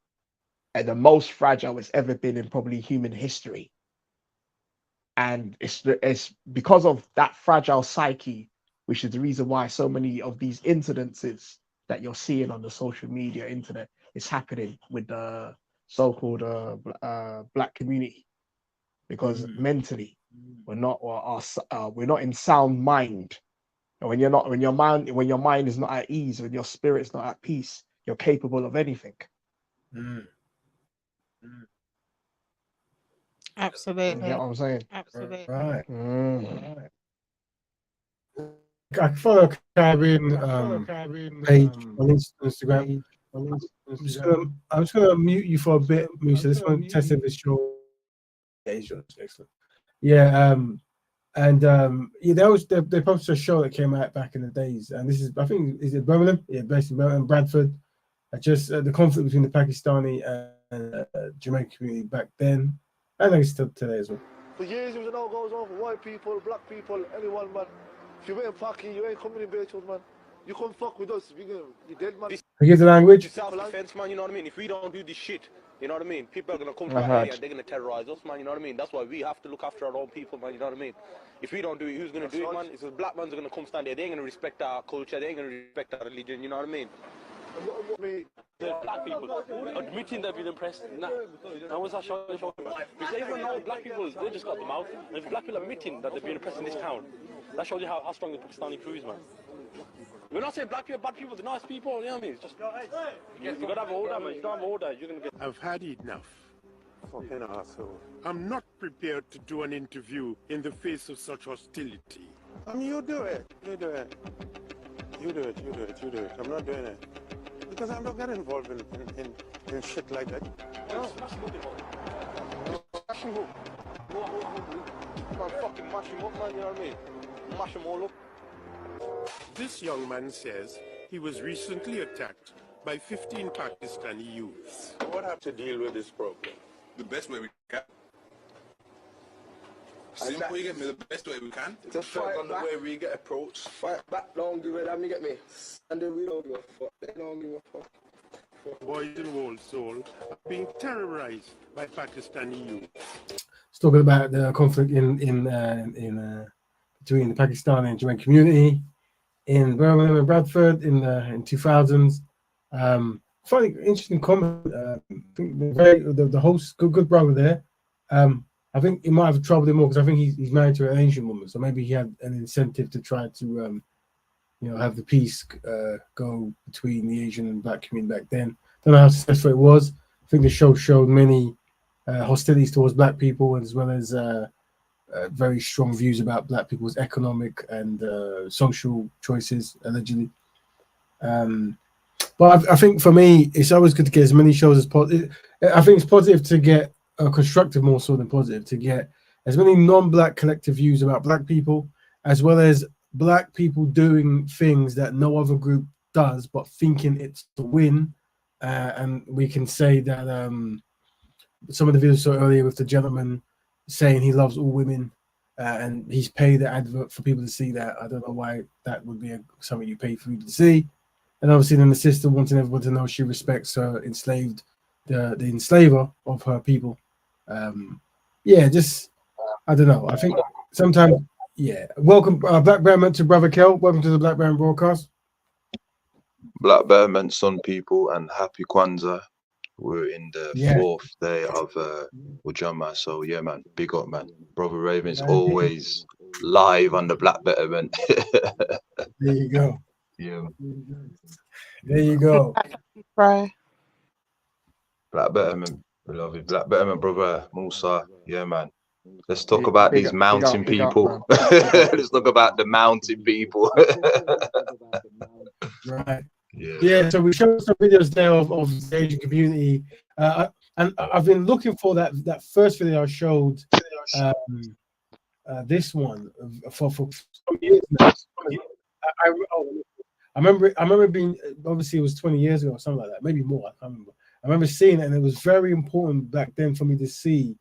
And the most fragile it's ever been in probably human history. And it's because of that fragile psyche, which is the reason why so many of these incidences that you're seeing on the social media internet is happening with the so-called black community, because mentally we're not in sound mind. And when your mind is not at ease, when your spirit's not at peace, you're capable of anything. Absolutely. You get what I'm saying? Absolutely. Right. I follow Caribbean page on Instagram. I'm just gonna mute you for a bit, Musa. This one testing this show. Yeah, it's excellent. Yeah, yeah, they posted a show that came out back in the days, and this is, I think, is it Birmingham? Yeah, based in Birmingham, Bradford. Just the conflict between the Pakistani and Jamaican community back then, and I think still today as well. For years it was an all goes on for white people, black people, anyone, man. If you ain't fucking, you ain't coming in Beirut, man. You come fuck with us, you're dead, man. Here's the language. Self-defense, man, you know what I mean? If we don't do this shit, you know what I mean? People are going to come to our area and they're going to terrorize us, man, you know what I mean? That's why we have to look after our own people, man, you know what I mean? If we don't do it, who's going to do it, man? It's the black man's are going to come stand there. They ain't going to respect our culture. They ain't going to respect our religion, you know what I mean? The black people admitting they've been oppressed. Nah, what's that showing? Because even though black people, they just got them out. And if black people admitting that they've been oppressed in this town, that shows you how strong the Pakistani crew is, man. We're not saying black people are bad people, they're nice people, you know what I mean? It's just, you gotta have order, man. If you don't have order, you're gonna get. I've had enough. I'm not prepared to do an interview in the face of such hostility. You do it. You do it. You do it. You do it. You do it. I'm not doing it. Because I'm not getting involved in shit like that. Mash him up. Man, fucking mash him up, man, you know what I mean? Mash him all up. This young man says he was recently attacked by 15 Pakistani youths. What have to deal with this problem? The best way we can. Simple, you get me? The best way we can. Just fight on the way we get approached. Fight back, don't give a damn, you get me? And then we don't give a fuck. They don't give a fuck. Boys in Walsall are being terrorized by Pakistani youth. It's talking about the conflict in between the Pakistani and Jamaican community in Birmingham and Bradford in 2000s. Funny, interesting comment. I think the host, good brother there. I think it might have troubled him more because I think he's married to an Asian woman, so maybe he had an incentive to try to have the peace go between the Asian and black community back then. Don't know how successful it was. I think the show showed many hostilities towards black people, as well as very strong views about black people's economic and social choices, allegedly. But I think for me, it's always good to get as many shows as possible. I think it's positive to get constructive more so than positive, to get as many non-black collective views about black people, as well as black people doing things that no other group does, but thinking it's to win. And we can say that some of the videos I saw earlier with the gentleman saying he loves all women, and he's paid the advert for people to see that. I don't know why that would be something you pay for people to see. And obviously then the sister wanting everyone to know she respects her enslaved, the enslaver of her people. Just I don't know. I think sometimes, welcome Black Betterment to Brother Kel. Welcome to the Black Betterment broadcast. Black Betterment, Sun people, and happy Kwanzaa We're in the Yeah. 4th day of Ujama. So yeah, man, big up, man. Brother Raven's Yeah. always live on the Black Betterment. There you go. Yeah. There you go. Bro. Black Betterment, beloved. Black Betterment, brother Musa. Yeah, man. Let's talk about these mountain people. Let's talk about the mountain people. Right. Yeah. Yeah, so we showed some videos there of the Asian community, and I've been looking for that first video I showed, this one for some years now. I remember being, obviously it was 20 years ago or something like that, maybe more. I can't remember. I remember seeing it, and it was very important back then for me to see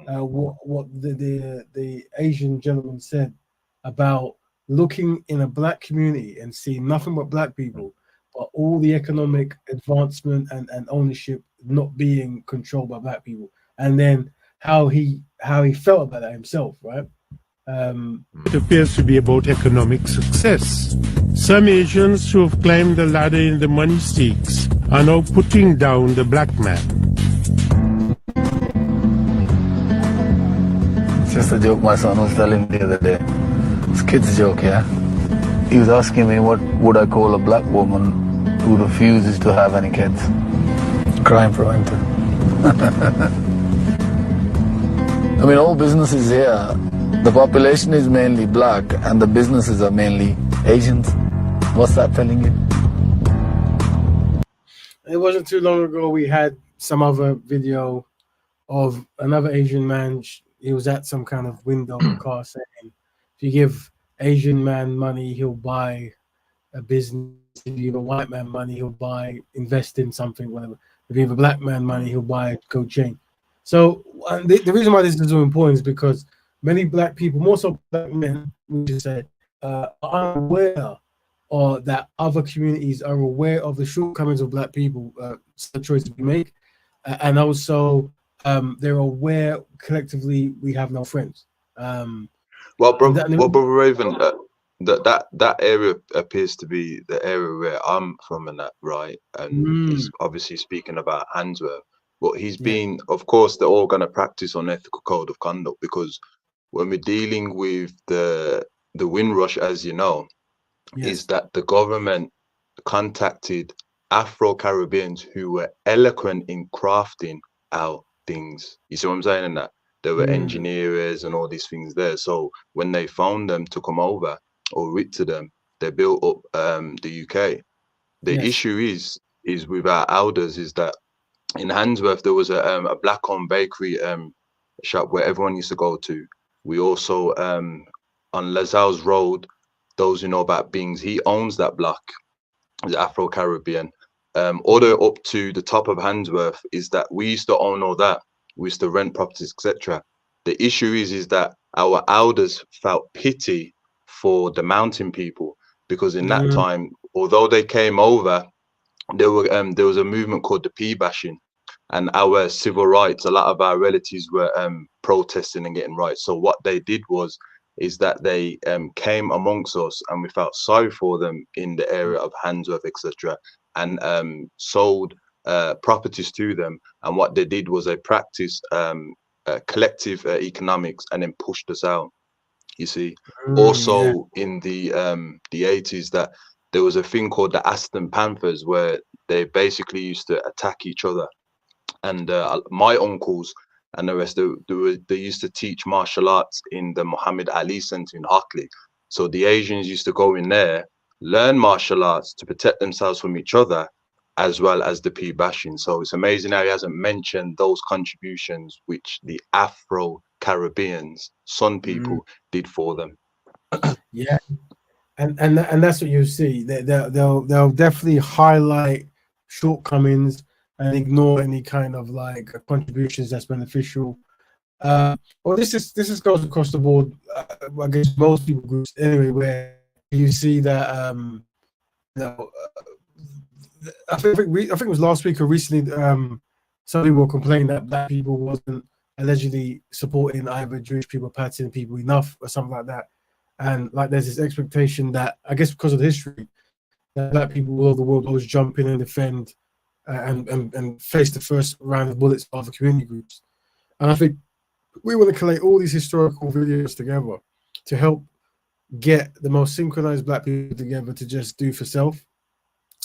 what the Asian gentleman said about looking in a black community and seeing nothing but black people, but all the economic advancement and ownership not being controlled by black people, and then how he felt about that himself, right? It appears to be about economic success. Some Asians who have climbed the ladder in the money stakes are now putting down the black man. It's just a joke my son was telling me the other day. It's a kid's joke, yeah? He was asking me what would I call a black woman who refuses to have any kids. Crime preventive. I mean, all businesses here, the population is mainly black and the businesses are mainly Asians. What's that telling you? It wasn't too long ago we had some other video of another Asian man. He was at some kind of window of a car saying, if you give Asian man money, he'll buy a business. If you give a white man money, he'll invest in something, whatever. If you give a black man money, he'll buy a gold chain. So the reason why this is so important is because many black people, more so black men, we just say, are unaware, or that other communities are aware of the shortcomings of black people, the choices we make, and also they're aware collectively we have no friends. Well, brother Raven, that area appears to be the area where I'm from, and that, right? And he's obviously speaking about Handsworth, but he's been, of course, they're all going to practice on ethical code of conduct, because when we're dealing with the Windrush, as you know, is that the government contacted Afro-Caribbeans who were eloquent in crafting out things. You see what I'm saying? And that there were engineers and all these things there. So when they found them to come over or writ to them, they built up the UK. The issue is with our elders is that in Handsworth there was a black-owned bakery shop where everyone used to go to. We also on Lazar's Road, those who know about Bings, he owns that block, the Afro-Caribbean. All the way up to the top of Handsworth is that we used to own all that. We used to rent properties, etc. The issue is that our elders felt pity for the mountain people, because in that time, although they came over, there was a movement called the P bashing, and our civil rights, a lot of our relatives were protesting and getting rights. So what they did is that they came amongst us, and we felt sorry for them in the area of Handsworth, etc., and sold properties to them. And what they did was they practiced collective economics and then pushed us out. You see, also in the 80s, that there was a thing called the Aston Panthers, where they basically used to attack each other. And my uncles and the rest, they used to teach martial arts in the Muhammad Ali Center in Hockley. So the Asians used to go in there, learn martial arts to protect themselves from each other, as well as the P bashing. So it's amazing how he hasn't mentioned those contributions which the Afro-Caribbeans, Sun people, did for them. Yeah, and that's what you see. They'll definitely highlight shortcomings and ignore any kind of like contributions that's beneficial. Well, this is goes across the board. I guess most people groups anyway, where you see that I think it was last week or recently. Some people were complaining that black people wasn't allegedly supporting either Jewish people, Palestinian people enough, or something like that. And like, there's this expectation that, I guess because of the history, that black people all over the world always jump in and defend and face the first round of bullets of the community groups. And I think we want to collate all these historical videos together to help get the most synchronized black people together to just do for self.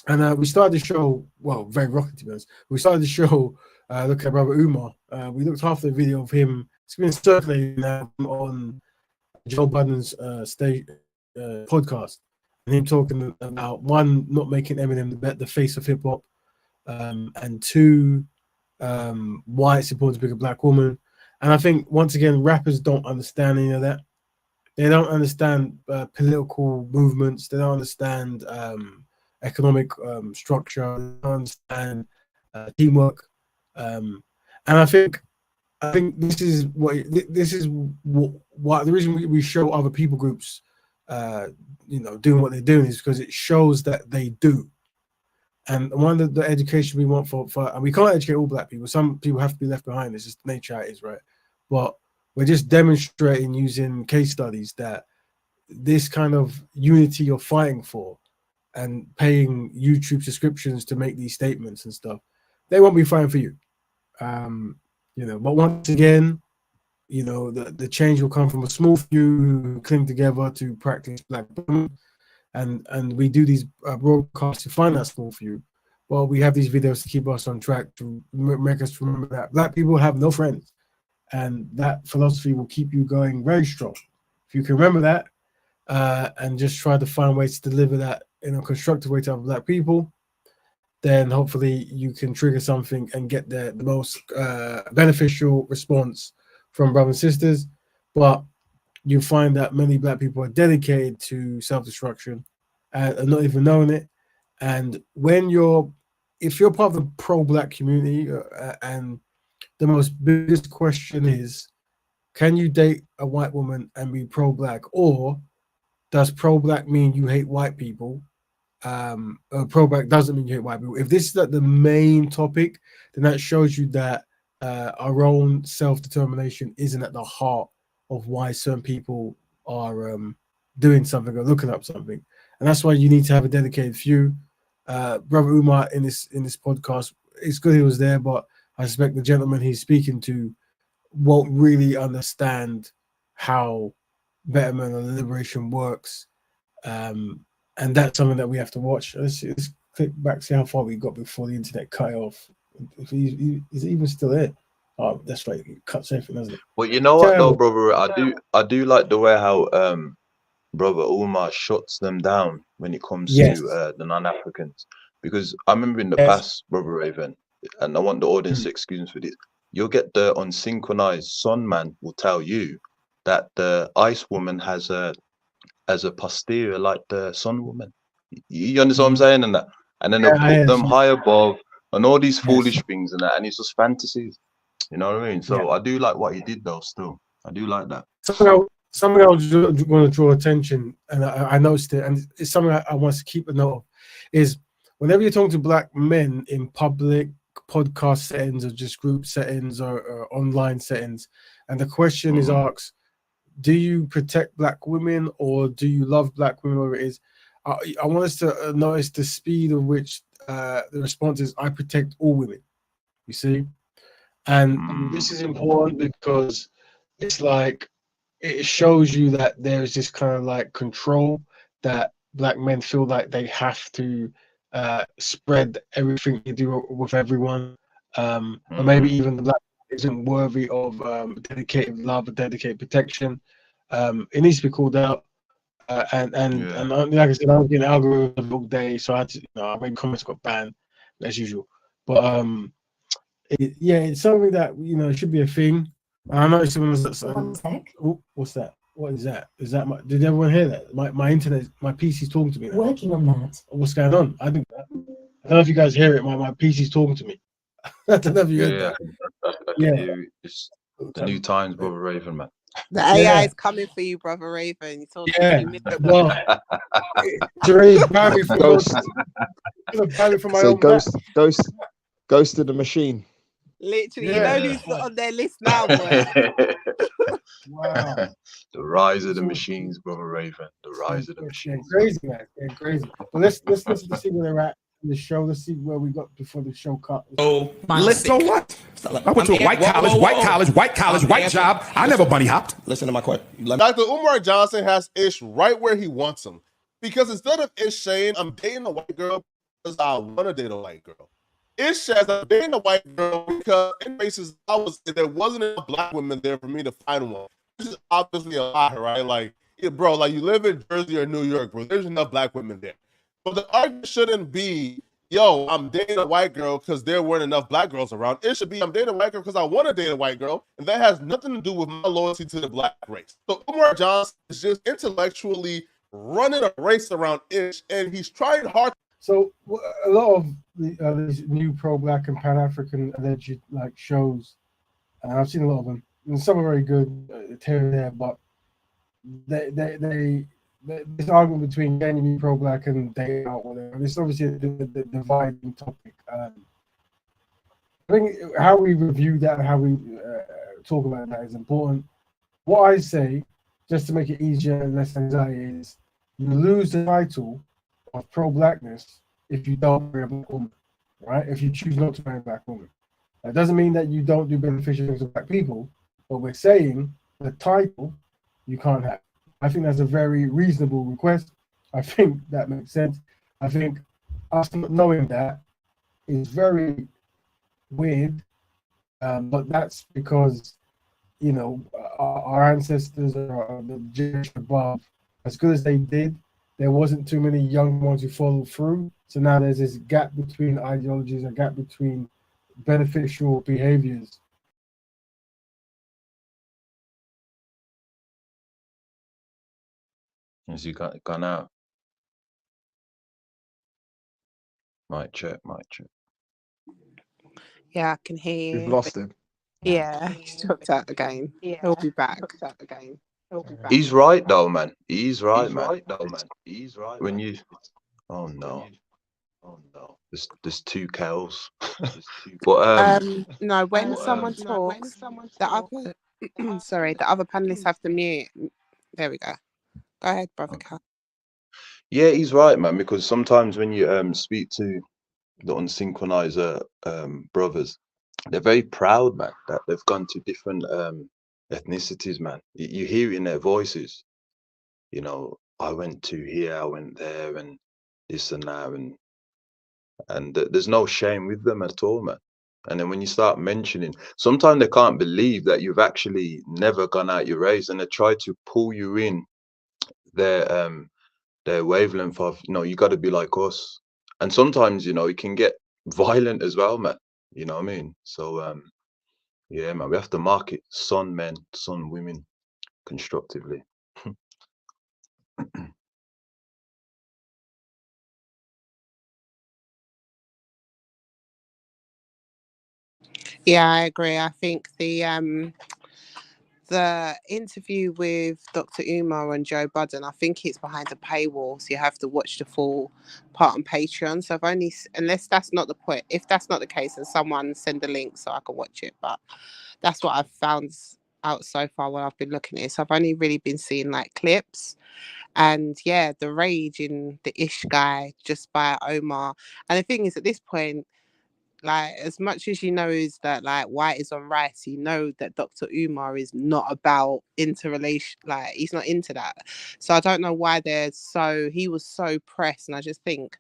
And we started the show, well, very rocky to be honest. We started the show, look at Brother Umar. We looked after the video of him. It's been circulating now on Joe Budden's podcast. And him talking about, one, not making Eminem the face of hip hop, and two, why it's important to pick a black woman. And I think, once again, rappers don't understand any of that. They don't understand political movements. They don't understand economic structure. They don't understand teamwork. And I think this is what the reason we show other people groups, doing what they're doing is because it shows that they do. And one of the education we want for and we can't educate all black people. Some people have to be left behind. It's just nature how it is, right? But we're just demonstrating using case studies that this kind of unity you're fighting for and paying YouTube subscriptions to make these statements and stuff, they won't be fighting for you. But once again, the change will come from a small few who cling together to practice black Betterment. And we do these broadcasts to find that small few. Well, we have these videos to keep us on track, to make us remember that black people have no friends. And that philosophy will keep you going very strong. If you can remember that and just try to find ways to deliver that in a constructive way to other black people, then hopefully you can trigger something and get the most beneficial response from brothers and sisters. But you find that many black people are dedicated to self-destruction and are not even knowing it. And if you're part of the pro-black community, and the most biggest question is, can you date a white woman and be pro-black? Or does pro-black mean you hate white people? Pro-black doesn't mean you hate white people. If this is the main topic, then that shows you that our own self-determination isn't at the heart of why certain people are doing something or looking up something. And that's why you need to have a dedicated few. Brother Umar in this podcast, it's good he was there, but I suspect the gentleman he's speaking to won't really understand how Betterment and liberation works. And that's something that we have to watch. Let's click back, see how far we got before the internet cut off. If is it even still there? Oh, that's right. It cuts everything, doesn't it? Well, you know what though, brother, I do like the way how Brother Umar shuts them down when it comes to the non-Africans. Because I remember in the past, Brother Raven, and I want the audience to excuse me for this, you'll get the unsynchronized sun man will tell you that the ice woman has a posterior like the sun woman. You understand what I'm saying? And then they'll put them high above and all these foolish things and that, and it's just fantasies. You know what I mean? So I do like what he did though. Still, I do like that. Something I was going to draw attention, and I noticed it, and it's something I want to keep a note of, is whenever you're talking to black men in public podcast settings or just group settings or online settings, and the question is asked, do you protect black women or do you love black women, whatever it is, I want us to notice the speed of which the response is, I protect all women, you see? And this is important because it's like, it shows you that there's this kind of like control that black men feel like they have to spread everything they do with everyone, or maybe even the black isn't worthy of dedicated love or dedicated protection. It needs to be called out, and like I said, I was getting algorithms all day, so I had to, I made comments got banned as usual. But it's something that it should be a thing. I know someone was what's that? What is that? Is that my? Did everyone hear that? My internet, my PC's talking to me now. Working on that. What's going on? I don't know if you guys hear it. My PC's talking to me. I don't know if you heard that. It's the new times, Brother Raven, man. The AI is coming for you, Brother Raven. You told me. Well, Jerry, ban me from my own Ghost of the Machine. Literally, you know who's not on their list now, boy. Wow. The rise of the machines, Brother Raven. The rise of the machines. Crazy, man. They're crazy. But let's listen to see where they're at. the show. Let's see where we got before the show cut. Oh, let's so what? I went to a white college, white job. I never bunny hopped. Listen to my question. Dr. Umar Johnson has Ish right where he wants him. Because instead of Ish saying, I'm dating a white girl because I want to date a white girl, Ish says, I'm dating a white girl because in races, there wasn't enough black women there for me to find one. This is obviously a lie, right? Like, bro, like you live in Jersey or New York, bro. There's enough black women there. But the argument shouldn't be, yo, I'm dating a white girl because there weren't enough black girls around. It should be, I'm dating a white girl because I want to date a white girl, and that has nothing to do with my loyalty to the black race. So Umar Johnson is just intellectually running a race around Ish, and he's trying hard. So a lot of these new pro-black and pan-African alleged like shows, I've seen a lot of them, and some are very good here and there, but this argument between can you be pro-black and dating out, whatever. This is obviously the dividing topic. I think how we review that and how we talk about that is important. What I say, just to make it easier and less anxiety, is you lose the title of pro-blackness if you don't marry a black woman, right? If you choose not to marry a black woman. That doesn't mean that you don't do beneficial things to black people, but we're saying the title you can't have. I think that's a very reasonable request. I think that makes sense. I think us not knowing that is very weird, but that's because, you know, our ancestors or the generation above, as good as they did, there wasn't too many young ones who followed through. So now there's this gap between ideologies, a gap between beneficial behaviors. Has he gone out? Mic check. Yeah, I can hear you. We've lost him. Yeah, he's dropped out again. He'll be back. He's right though, man. He's right, man. When you, oh no, there's two cows. But No, when someone talks, the other sorry, the other panelists have to mute. There we go. Go ahead, brother Cal. yeah, he's right, man. Because sometimes when you speak to the unsynchronizer brothers, they're very proud, man, that they've gone to different ethnicities, man. You hear it in their voices. You know, I went to here, I went there, and this and that, and there's no shame with them at all, man. And then when you start mentioning, sometimes they can't believe that you've actually never gone out your race, and they try to pull you in their wavelength of, no, you got to be like us. And sometimes, you know, it can get violent as well, man. You know what I mean? So yeah, man, we have to market son men, son women constructively. Yeah, I agree. I think the interview with Dr. Umar and Joe Budden, I think it's behind the paywall, so you have to watch the full part on Patreon. So I've only, unless that's not the point, if that's not the case, then someone send a link so I can watch it. But that's what I've found out so far when I've been looking at it. So I've only really been seeing like clips. And yeah, the rage in the Ish guy just by Omar. And the thing is, at this point, like, as much as you know is that like white is on rice, you know that Dr. Umar is not about interrelation, like he's not into that. So I don't know why he was so pressed. And I just think,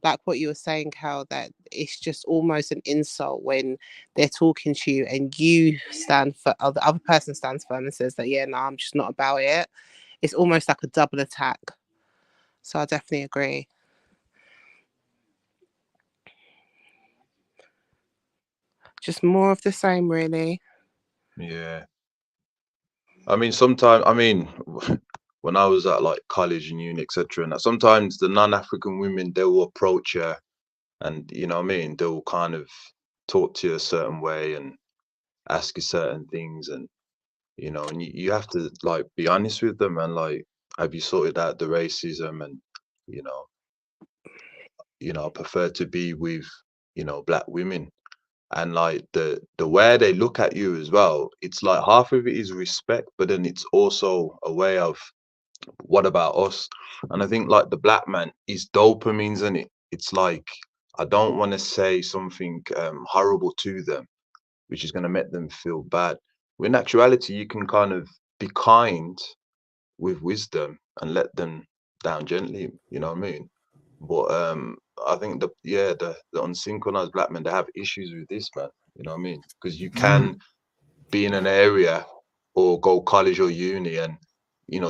like what you were saying, Cal, that it's just almost an insult when they're talking to you and you stand for, or the other person stands firm and says that, yeah, no, I'm just not about it. It's almost like a double attack. So I definitely agree. Just more of the same, really. Yeah. I mean, sometimes, when I was at like college and uni, etc., and that, sometimes the non-African women, they will approach you and, you know what I mean, they'll kind of talk to you a certain way and ask you certain things, and, you know, and you have to like be honest with them and like, have you sorted out the racism? And, you know, I prefer to be with, you know, black women. And like the way they look at you as well, it's like half of it is respect, but then it's also a way of, what about us? And I think like the black man is dopamines, and it's like I don't want to say something horrible to them, which is going to make them feel bad. In actuality, you can kind of be kind with wisdom and let them down gently. You know what I mean? But I think the unsynchronized black men, they have issues with this, man. You know what I mean? Because you can be in an area or go college or uni, and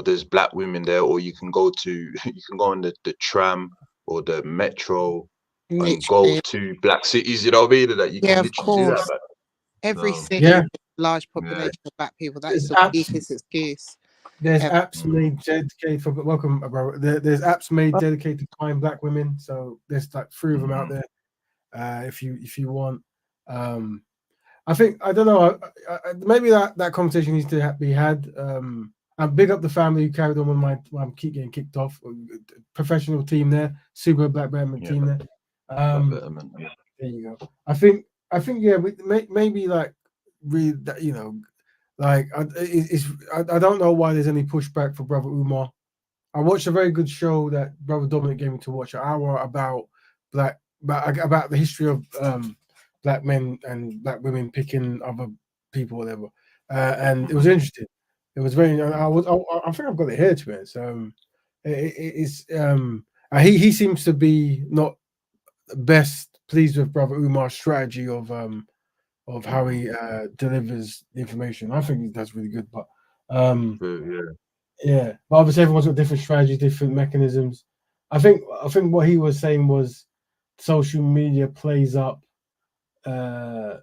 there's black women there, or you can go on the tram or the metro and go Literally. to black cities. You know what I mean? That you can Yeah, of literally do that, course. man. Every So city with a large yeah, population of black people. That is There's the apps. weakest excuse. There's ever. apps made dedicated for welcome, bro. There's apps made dedicated to find black women. So there's like 3 of them out there. If you want, I think I don't know. Maybe that conversation needs to be had. And big up the family who carried on with my keep getting kicked off. Professional team there, super black Betterment team there. Betterment, There you go. I think yeah. Maybe like read that. Like I don't know why there's any pushback for Brother Umar. I watched a very good show that Brother Dominic gave me to watch, an hour about about the history of black men and black women picking other people, whatever. And it was interesting. It was very. I think I've got it here to it. So it's he seems to be not best pleased with Brother Umar's strategy of how he delivers the information. I think that's really good, but yeah. But obviously everyone's got different strategies, different mechanisms. I think what he was saying was social media plays up the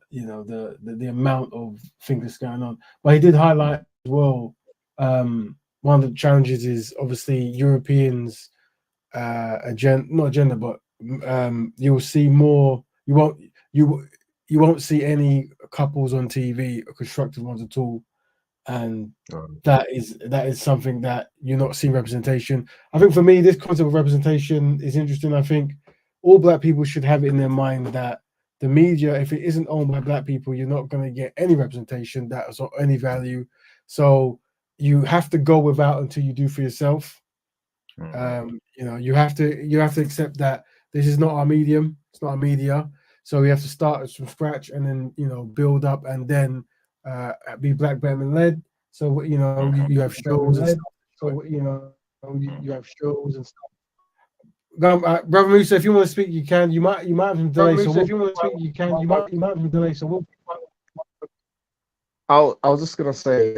amount of things that's going on. But he did highlight as well, one of the challenges is obviously Europeans not agenda, but you'll see more. You won't see any couples on TV, constructive ones at all, and that is something that you're not seeing representation. I think for me, this concept of representation is interesting. I think all black people should have it in their mind that the media, if it isn't owned by black people, you're not going to get any representation that is of any value. So you have to go without until you do for yourself. You have to accept that this is not our medium. It's not our media. So we have to start from scratch and then build up and then be black Betterment led. So you have shows and stuff. So you have shows and stuff. Brother Musa, if you want to speak, you can. You might have some delay. So if you want to speak, you can. You might have some delay. So we'll. I was just gonna say,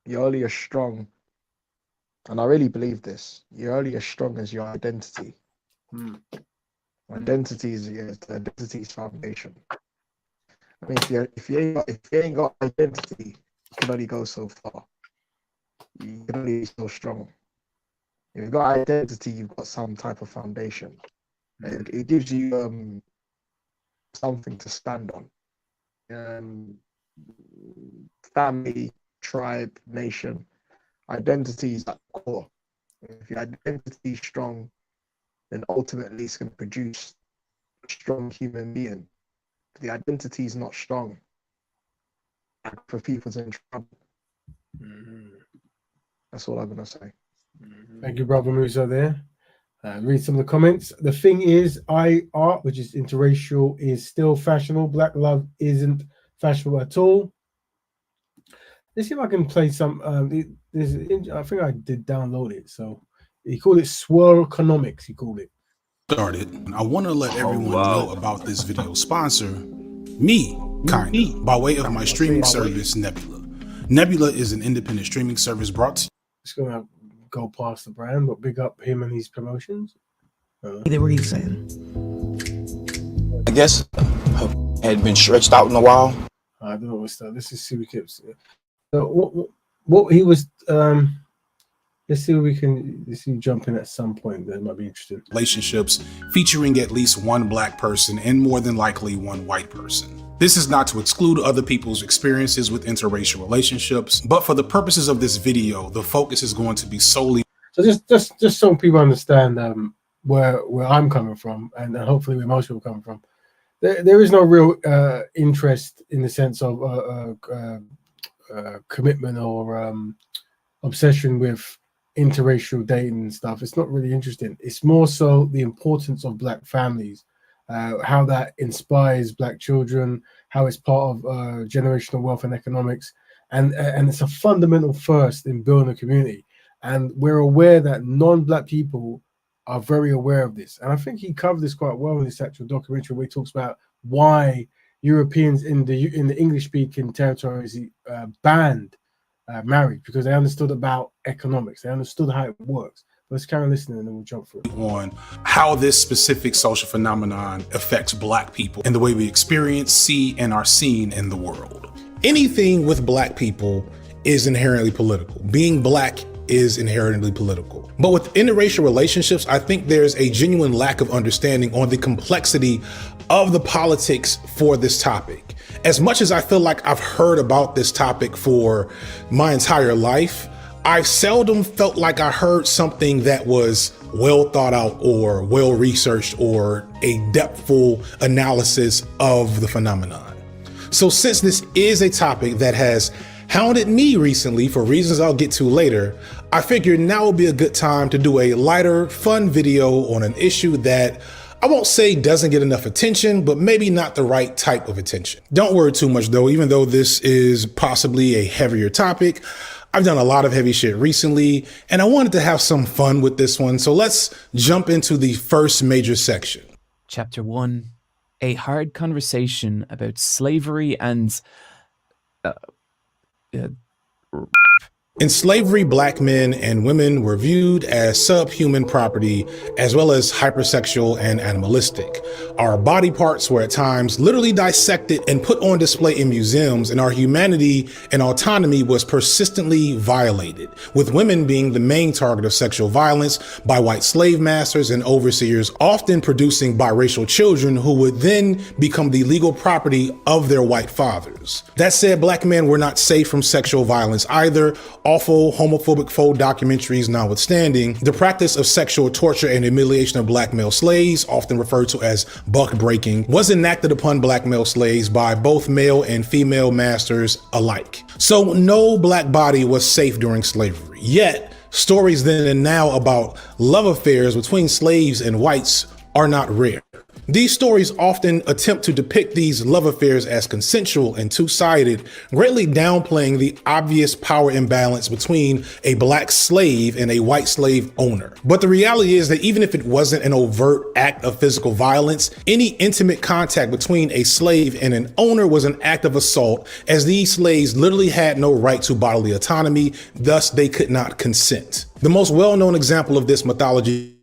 you're only as strong, and I really believe this. You're only as strong as your identity. Identity is the identity's foundation. I mean, if you ain't got identity, you can only go so far. You can only be so strong. If you've got identity, you've got some type of foundation. It gives you something to stand on. Family, tribe, nation, identity is at the core. If your identity is strong, then ultimately it's going to produce a strong human being. If the identity is not strong, for people's in trouble. That's all I'm going to say. Thank you, Brother Musa there. Read some of the comments. The thing is, art, which is interracial, is still fashionable. Black love isn't fashionable at all. Let's see if I can play some. I think I did download it. So he called it Swirl Economics. He called it. Started. I want to let everyone know about this video sponsor, me, kinda, by way of my streaming service, Nebula. Nebula is an independent streaming service brought to you. Just gonna go past the brand, but big up him and his promotions. The reason, I guess, had been stretched out in a while. I don't know what's that. This is Super Kips. So what he was. Let's see if we can jump in at some point. That might be interesting. Relationships featuring at least one black person and more than likely one white person. This is not to exclude other people's experiences with interracial relationships, but for the purposes of this video, the focus is going to be solely. So just so people understand where I'm coming from, and hopefully where most people come from. There is no real interest in the sense of commitment or obsession with interracial dating and stuff. It's not really interesting. It's more so the importance of black families, how that inspires black children, how it's part of generational wealth and economics, and it's a fundamental first in building a community. And we're aware that non-black people are very aware of this. And I think he covered this quite well in this actual documentary where he talks about why Europeans in the English-speaking territories banned marriage, because they understood about economics. They understood how it works. Let's carry on listening and then we'll jump through. On how this specific social phenomenon affects black people and the way we experience, see, and are seen in the world. Anything with black people is inherently political. Being black is inherently political. But with interracial relationships, I think there's a genuine lack of understanding on the complexity of the politics for this topic. As much as I feel like I've heard about this topic for my entire life, I've seldom felt like I heard something that was well thought out or well researched or a depthful analysis of the phenomenon. So since this is a topic that has hounded me recently for reasons I'll get to later, I figured now would be a good time to do a lighter, fun video on an issue that I won't say doesn't get enough attention, but maybe not the right type of attention. Don't worry too much though, even though this is possibly a heavier topic. I've done a lot of heavy shit recently, and I wanted to have some fun with this one. So let's jump into the first major section. Chapter 1, a hard conversation about slavery and In slavery, black men and women were viewed as subhuman property, as well as hypersexual and animalistic. Our body parts were at times literally dissected and put on display in museums, and our humanity and autonomy was persistently violated, with women being the main target of sexual violence by white slave masters and overseers, often producing biracial children who would then become the legal property of their white fathers. That said, black men were not safe from sexual violence either. Awful homophobic faux documentaries notwithstanding, the practice of sexual torture and humiliation of black male slaves, often referred to as buck breaking, was enacted upon black male slaves by both male and female masters alike. So no black body was safe during slavery. Yet, stories then and now about love affairs between slaves and whites are not rare. These stories often attempt to depict these love affairs as consensual and two-sided, greatly downplaying the obvious power imbalance between a black slave and a white slave owner. But the reality is that even if it wasn't an overt act of physical violence, any intimate contact between a slave and an owner was an act of assault, as these slaves literally had no right to bodily autonomy, thus they could not consent. The most well-known example of this mythology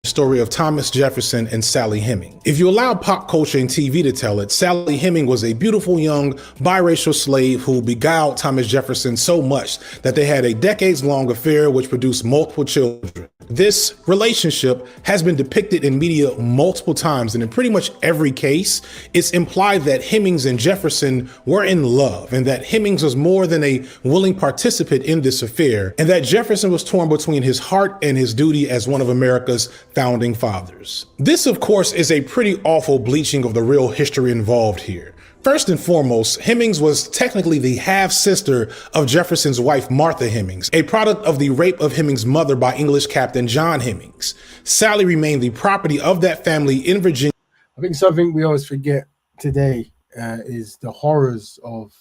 story of Thomas Jefferson and Sally Heming. If you allow pop culture and TV to tell it, Sally Heming was a beautiful young biracial slave who beguiled Thomas Jefferson so much that they had a decades-long affair which produced multiple children. This relationship has been depicted in media multiple times, and in pretty much every case, it's implied that Hemings and Jefferson were in love, and that Hemings was more than a willing participant in this affair, and that Jefferson was torn between his heart and his duty as one of America's founding fathers. This, of course, is a pretty awful bleaching of the real history involved here. First and foremost, Hemings was technically the half-sister of Jefferson's wife, Martha Hemings, a product of the rape of Hemings' mother by English Captain John Hemings. Sally remained the property of that family in Virginia. I think something we always forget today is the horrors of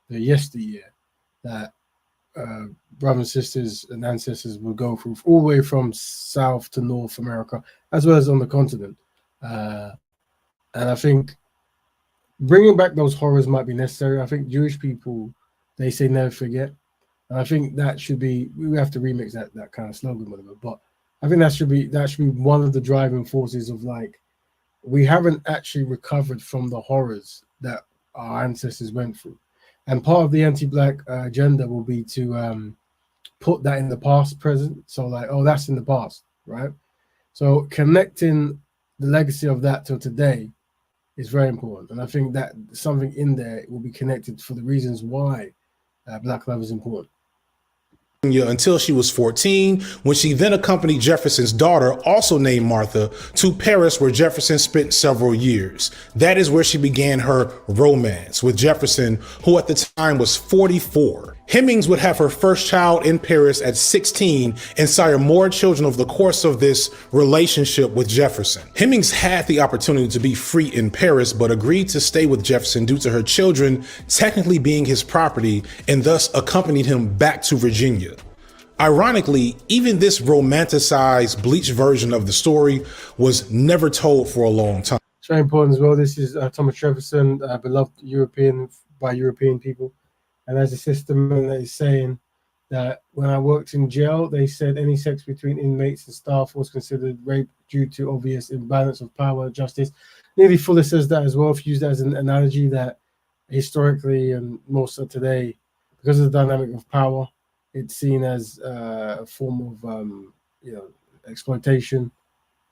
the yesteryear that brothers and sisters and ancestors would go through all the way from South to North America, as well as on the continent. And I think bringing back those horrors might be necessary. I think Jewish people, they say never forget. And I think that should be, we have to remix that kind of slogan, whatever. But I think that should be one of the driving forces of, like, we haven't actually recovered from the horrors that our ancestors went through. And part of the anti-black agenda will be to put that in the past, present. So like, oh, that's in the past, right? So connecting the legacy of that till today is very important. And I think that something in there will be connected for the reasons why Black love is important. Until she was 14, when she then accompanied Jefferson's daughter, also named Martha, to Paris, where Jefferson spent several years. That is where she began her romance with Jefferson, who at the time was 44. Hemings would have her first child in Paris at 16 and sire more children over the course of this relationship with Jefferson. Hemings had the opportunity to be free in Paris, but agreed to stay with Jefferson due to her children technically being his property, and thus accompanied him back to Virginia. Ironically, even this romanticized, bleached version of the story was never told for a long time. It's very important as well. This is Thomas Jefferson, beloved by European people. And there's a system that is saying that when I worked in jail, they said any sex between inmates and staff was considered rape due to obvious imbalance of power and justice. Nearly Fuller says that as well, if you use that as an analogy, that historically and most of today, because of the dynamic of power, it's seen as a form of exploitation.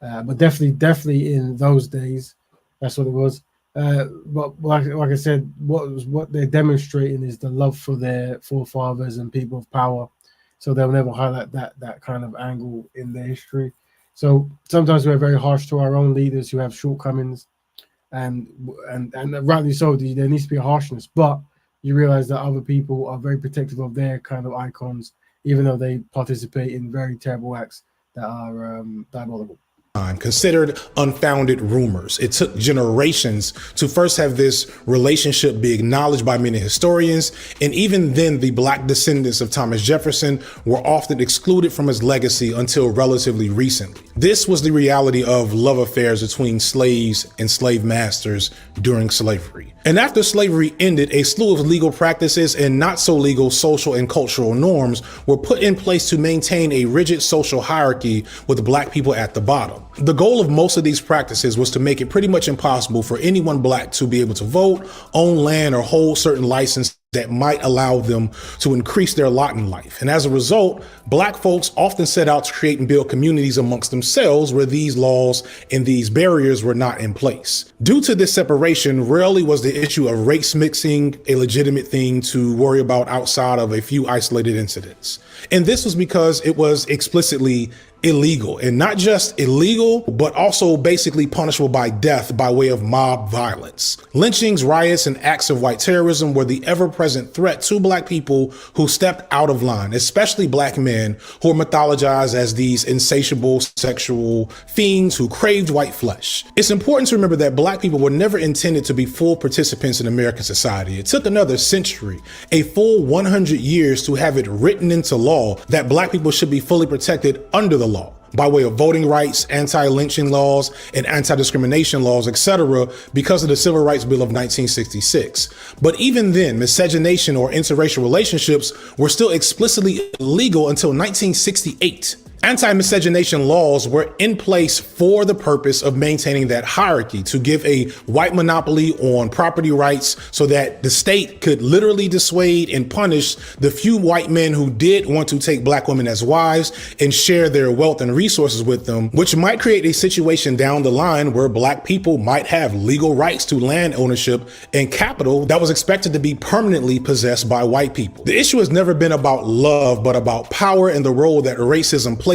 But definitely in those days, that's what it was. But like I said, what they're demonstrating is the love for their forefathers and people of power. So they'll never highlight that kind of angle in their history. So sometimes we're very harsh to our own leaders who have shortcomings, and rightly so. There needs to be a harshness, but you realize that other people are very protective of their kind of icons, even though they participate in very terrible acts that are diabolical. Considered unfounded rumors. It took generations to first have this relationship be acknowledged by many historians, and even then the black descendants of Thomas Jefferson were often excluded from his legacy until relatively recently. This was the reality of love affairs between slaves and slave masters during slavery. And after slavery ended, a slew of legal practices and not so legal social and cultural norms were put in place to maintain a rigid social hierarchy with black people at the bottom. The goal of most of these practices was to make it pretty much impossible for anyone black to be able to vote, own land, or hold certain license that might allow them to increase their lot in life. And as a result, black folks often set out to create and build communities amongst themselves where these laws and these barriers were not in place. Due to this separation, rarely was the issue of race mixing a legitimate thing to worry about outside of a few isolated incidents. And this was because it was explicitly illegal, and not just illegal, but also basically punishable by death by way of mob violence. Lynchings, riots, and acts of white terrorism were the ever-present threat to black people who stepped out of line, especially black men who were mythologized as these insatiable sexual fiends who craved white flesh. It's important to remember that black people were never intended to be full participants in American society. It took another century, a full 100 years, to have it written into law that black people should be fully protected under the law by way of voting rights, anti-lynching laws, and anti-discrimination laws, etc., because of the Civil Rights Bill of 1966. But even then, miscegenation or interracial relationships were still explicitly illegal until 1968. Anti-miscegenation laws were in place for the purpose of maintaining that hierarchy, to give a white monopoly on property rights so that the state could literally dissuade and punish the few white men who did want to take black women as wives and share their wealth and resources with them, which might create a situation down the line where black people might have legal rights to land ownership and capital that was expected to be permanently possessed by white people. The issue has never been about love, but about power and the role that racism plays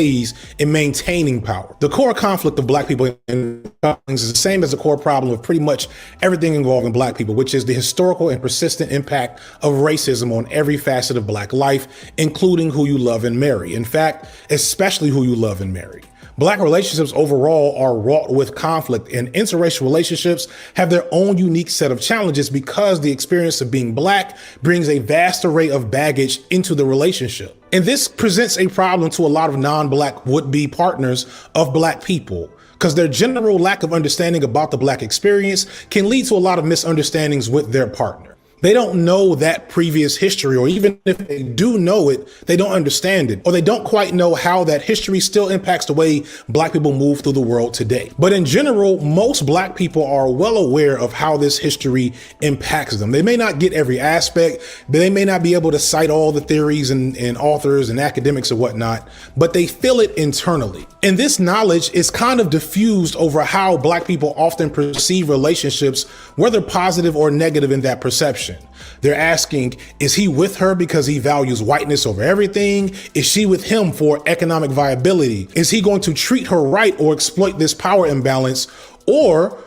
in maintaining power. The core conflict of black people in is the same as the core problem of pretty much everything involving black people, which is the historical and persistent impact of racism on every facet of black life, including who you love and marry. In fact, especially who you love and marry. Black relationships overall are wrought with conflict, and interracial relationships have their own unique set of challenges because the experience of being black brings a vast array of baggage into the relationship. And this presents a problem to a lot of non-black would-be partners of black people, because their general lack of understanding about the black experience can lead to a lot of misunderstandings with their partner. They don't know that previous history, or even if they do know it, they don't understand it, or they don't quite know how that history still impacts the way black people move through the world today. But in general, most black people are well aware of how this history impacts them. They may not get every aspect, they may not be able to cite all the theories and authors and academics and whatnot, but they feel it internally. And this knowledge is kind of diffused over how black people often perceive relationships, whether positive or negative in that perception. They're asking, is he with her because he values whiteness over everything? Is she with him for economic viability? Is he going to treat her right or exploit this power imbalance? Or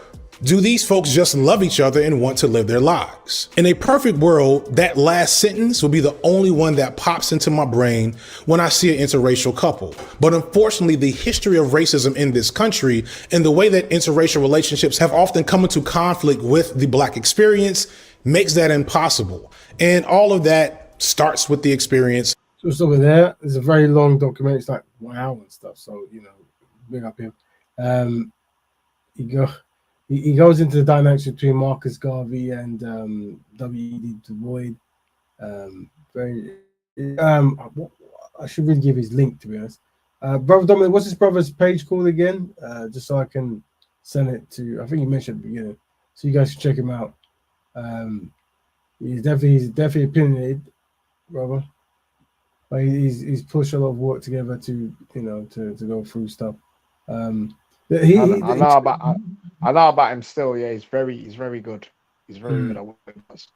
Do these folks just love each other and want to live their lives? In a perfect world, that last sentence will be the only one that pops into my brain when I see an interracial couple. But unfortunately, the history of racism in this country and the way that interracial relationships have often come into conflict with the Black experience makes that impossible. And all of that starts with the experience. Just over there, there's a very long documentary. It's like 1 hour and stuff. So, you know, big up him. He goes into the dynamics between Marcus Garvey and W.E.B. Du Bois. I should really give his link, to be honest. Brother Dominic, what's his brother's page called again? Just so I can send it to. I think you mentioned at the beginning, so you guys can check him out. He's definitely opinionated, brother. But he's pushed a lot of work together to go through stuff. I know about him still. Yeah, he's very good. He's very good at what he does.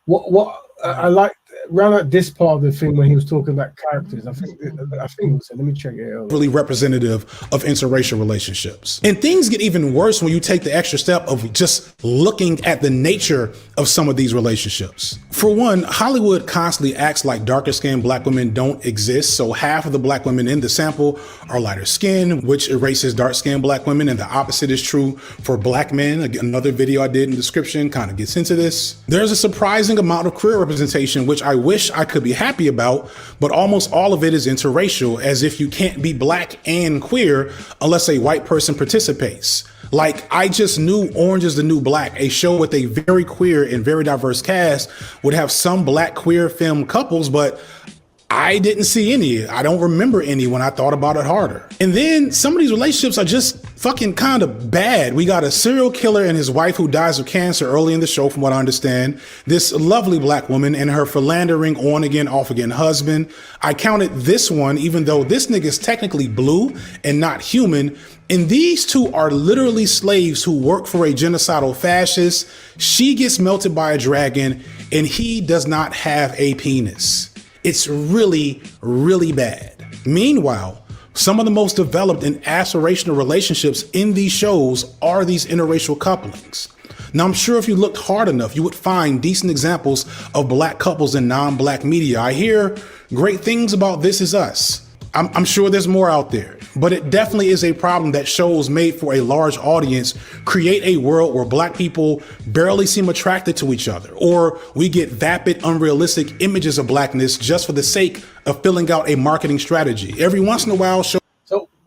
What I like around this part of the thing when he was talking about characters, I think it was, let me check it out. Really representative of interracial relationships. And things get even worse when you take the extra step of just looking at the nature of some of these relationships. For one, Hollywood constantly acts like darker skinned Black women don't exist. So half of the Black women in the sample are lighter skinned, which erases dark skinned Black women. And the opposite is true for Black men. Again, another video I did in the description kind of gets into this. There's a surprising amount of queer representation, which I wish I could be happy about, but almost all of it is interracial, as if you can't be Black and queer unless a white person participates. Like, I just knew Orange is the New Black, a show with a very queer and very diverse cast, would have some Black queer femme couples, but I didn't see any. I don't remember any when I thought about it harder. And then some of these relationships are just fucking kind of bad. We got a serial killer and his wife who dies of cancer early in the show, from what I understand. This lovely Black woman and her philandering on again, off again husband. I counted this one, even though this nigga is technically blue and not human. And these two are literally slaves who work for a genocidal fascist. She gets melted by a dragon and he does not have a penis. It's really, really bad. Meanwhile, some of the most developed and aspirational relationships in these shows are these interracial couplings. Now, I'm sure if you looked hard enough, you would find decent examples of Black couples in non-Black media. I hear great things about This Is Us. I'm sure there's more out there, but it definitely is a problem that shows made for a large audience create a world where Black people barely seem attracted to each other, or we get vapid, unrealistic images of Blackness just for the sake of filling out a marketing strategy. Every once in a while, So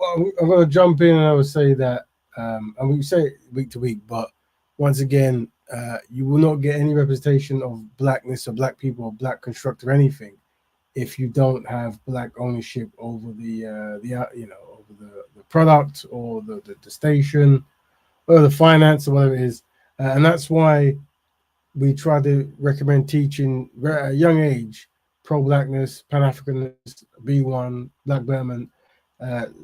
I'm going to jump in and I would say that, and we say it week to week, but once again, you will not get any representation of Blackness or Black people or Black construct or anything if you don't have Black ownership over the product or the station or the finance or whatever it is. And that's why we try to recommend teaching at a young age pro-Blackness, Pan-Africanness, B1, Black Betterment.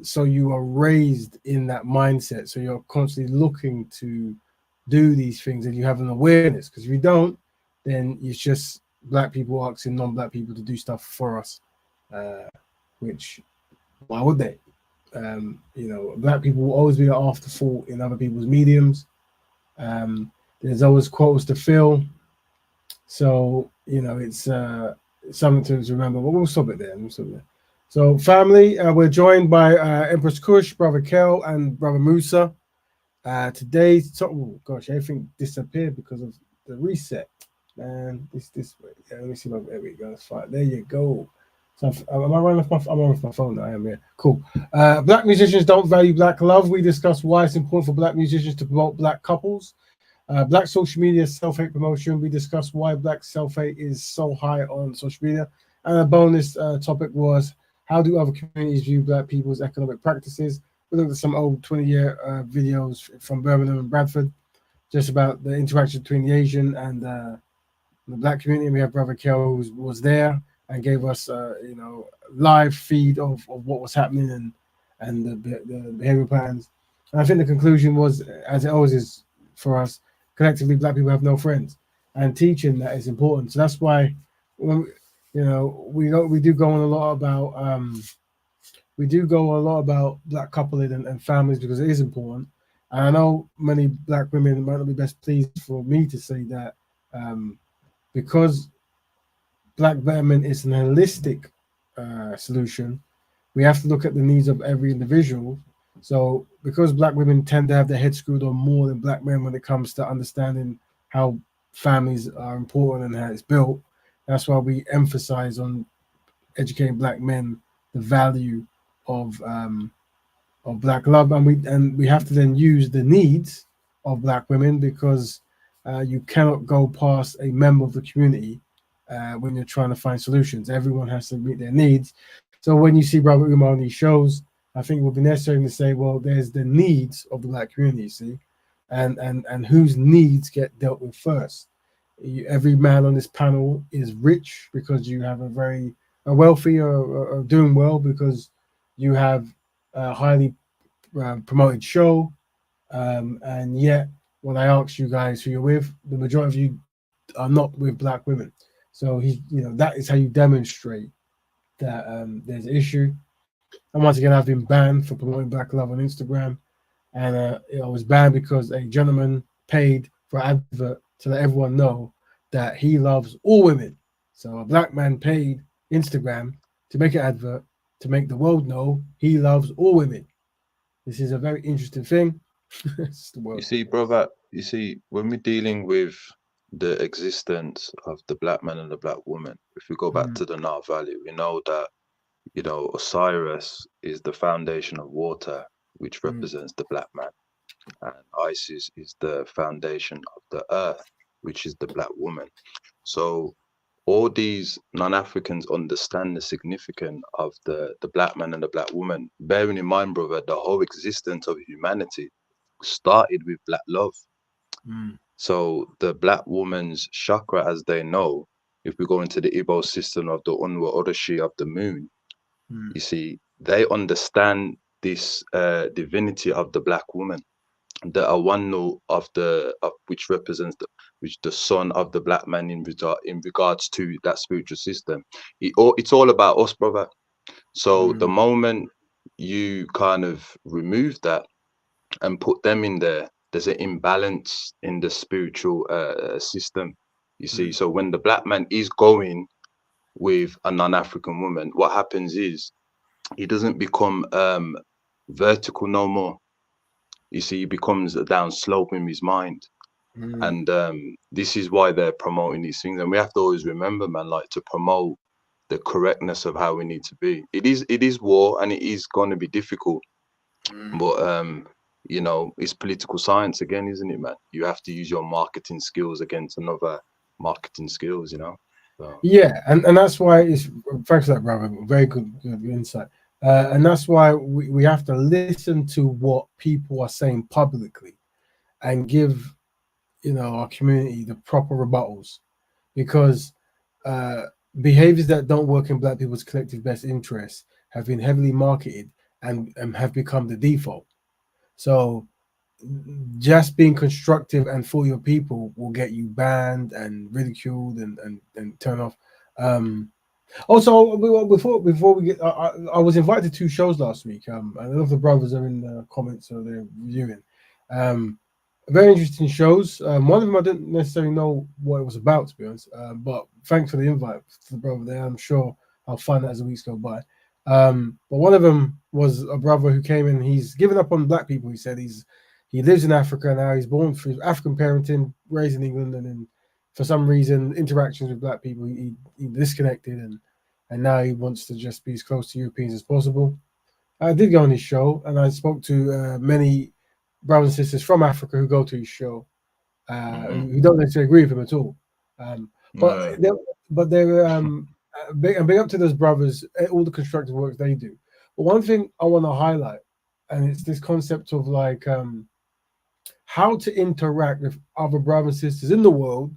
So you are raised in that mindset. So you're constantly looking to do these things and you have an awareness, because if you don't, then it's just Black people asking non-Black people to do stuff for us, which why would they? Black people will always be an afterthought in other people's mediums. There's always quotas to fill, so it's something to remember. But we'll stop it there. So, family, we're joined by Empress Kush, Brother Kel, and Brother Musa. Today's talk. Oh gosh, everything disappeared because of the reset. Man, this way. Yeah, let me see. There we go. That's fine. There you go. So, am I running off I'm on my phone now. I am. Yeah, cool. Black musicians don't value Black love. We discuss why it's important for Black musicians to promote Black couples. Black social media self-hate promotion. We discuss why Black self-hate is so high on social media. And a bonus topic was, how do other communities view Black people's economic practices? We looked at some old 20-year videos from Birmingham and Bradford, just about the interaction between the Asian and the Black community. We have Brother Kel, who was there and gave us live feed of what was happening and the behavior patterns. And I think the conclusion was, as it always is for us, collectively Black people have no friends, and teaching that is important. So that's why we do go on a lot about Black coupling and families, because it is important. And I know many black women might not be best pleased for me to say that, because Black Betterment is an holistic solution. We have to look at the needs of every individual. So, because black women tend to have their head screwed on more than black men when it comes to understanding how families are important and how it's built, that's why we emphasize on educating black men the value of black love, and we have to then use the needs of black women, because you cannot go past a member of the community when you're trying to find solutions. Everyone has to meet their needs. So when you see Brother Umar on these shows, I think it would be necessary to say, well, there's the needs of the black community, see, and whose needs get dealt with first. Every man on this panel is rich because you have a wealthy or doing well because you have a highly promoted show, and yet when I ask you guys who you're with, the majority of you are not with black women. So that is how you demonstrate that there's an issue. And once again, I've been banned for promoting black love on Instagram, and I was banned because a gentleman paid for an advert to let everyone know that he loves all women. So a black man paid Instagram to make an advert to make the world know he loves all women. This is a very interesting thing. It's the You world. see, brother, when we're dealing with the existence of the black man and the black woman, if we go back to the Nile Valley, we know that, Osiris is the foundation of water, which represents the black man. And Isis is the foundation of the earth, which is the black woman. So all these non-Africans understand the significance of the black man and the black woman, bearing in mind, brother, the whole existence of humanity started with black love. So the black woman's chakra, as they know, if we go into the Igbo system of the Unwa Oroshi of the moon, you see, they understand this divinity of the black woman, the Awanu of which represents the son of the black man in regards to that spiritual system. It's all about us, brother. So the moment you kind of remove that and put them in there's an imbalance in the spiritual system. You see, so when the black man is going with a non-African woman, what happens is he doesn't become vertical no more. You see, he becomes a down slope in his mind. And this is why they're promoting these things. And we have to always remember, man, like to promote the correctness of how we need to be. It is war, and it is going to be difficult. But it's political science again, isn't it, man? You have to use your marketing skills against another marketing skills, So. Yeah, and that's why it's thanks for that, brother. Very good insight. And that's why we have to listen to what people are saying publicly and give our community the proper rebuttals, because behaviors that don't work in black people's collective best interests have been heavily marketed and have become the default. So just being constructive and for your people will get you banned and ridiculed and turned off. Also, before we get, I was invited to 2 shows last week. A lot of the brothers are in the comments, so they're reviewing. Very interesting shows. One of them I didn't necessarily know what it was about, to be honest. But thanks for the invite to the brother there. I'm sure I'll find that as the weeks go by. But one of them was a brother who came in. He's given up on black people. He said he lives in Africa now. He's born through African parenting, raised in England, and then for some reason interactions with black people he disconnected, and now he wants to just be as close to Europeans as possible. I did go on his show, and I spoke to many brothers and sisters from Africa who go to his show, who don't necessarily agree with him at all. But they're big up to those brothers, all the constructive work they do. But one thing I want to highlight, and it's this concept of like how to interact with other brothers and sisters in the world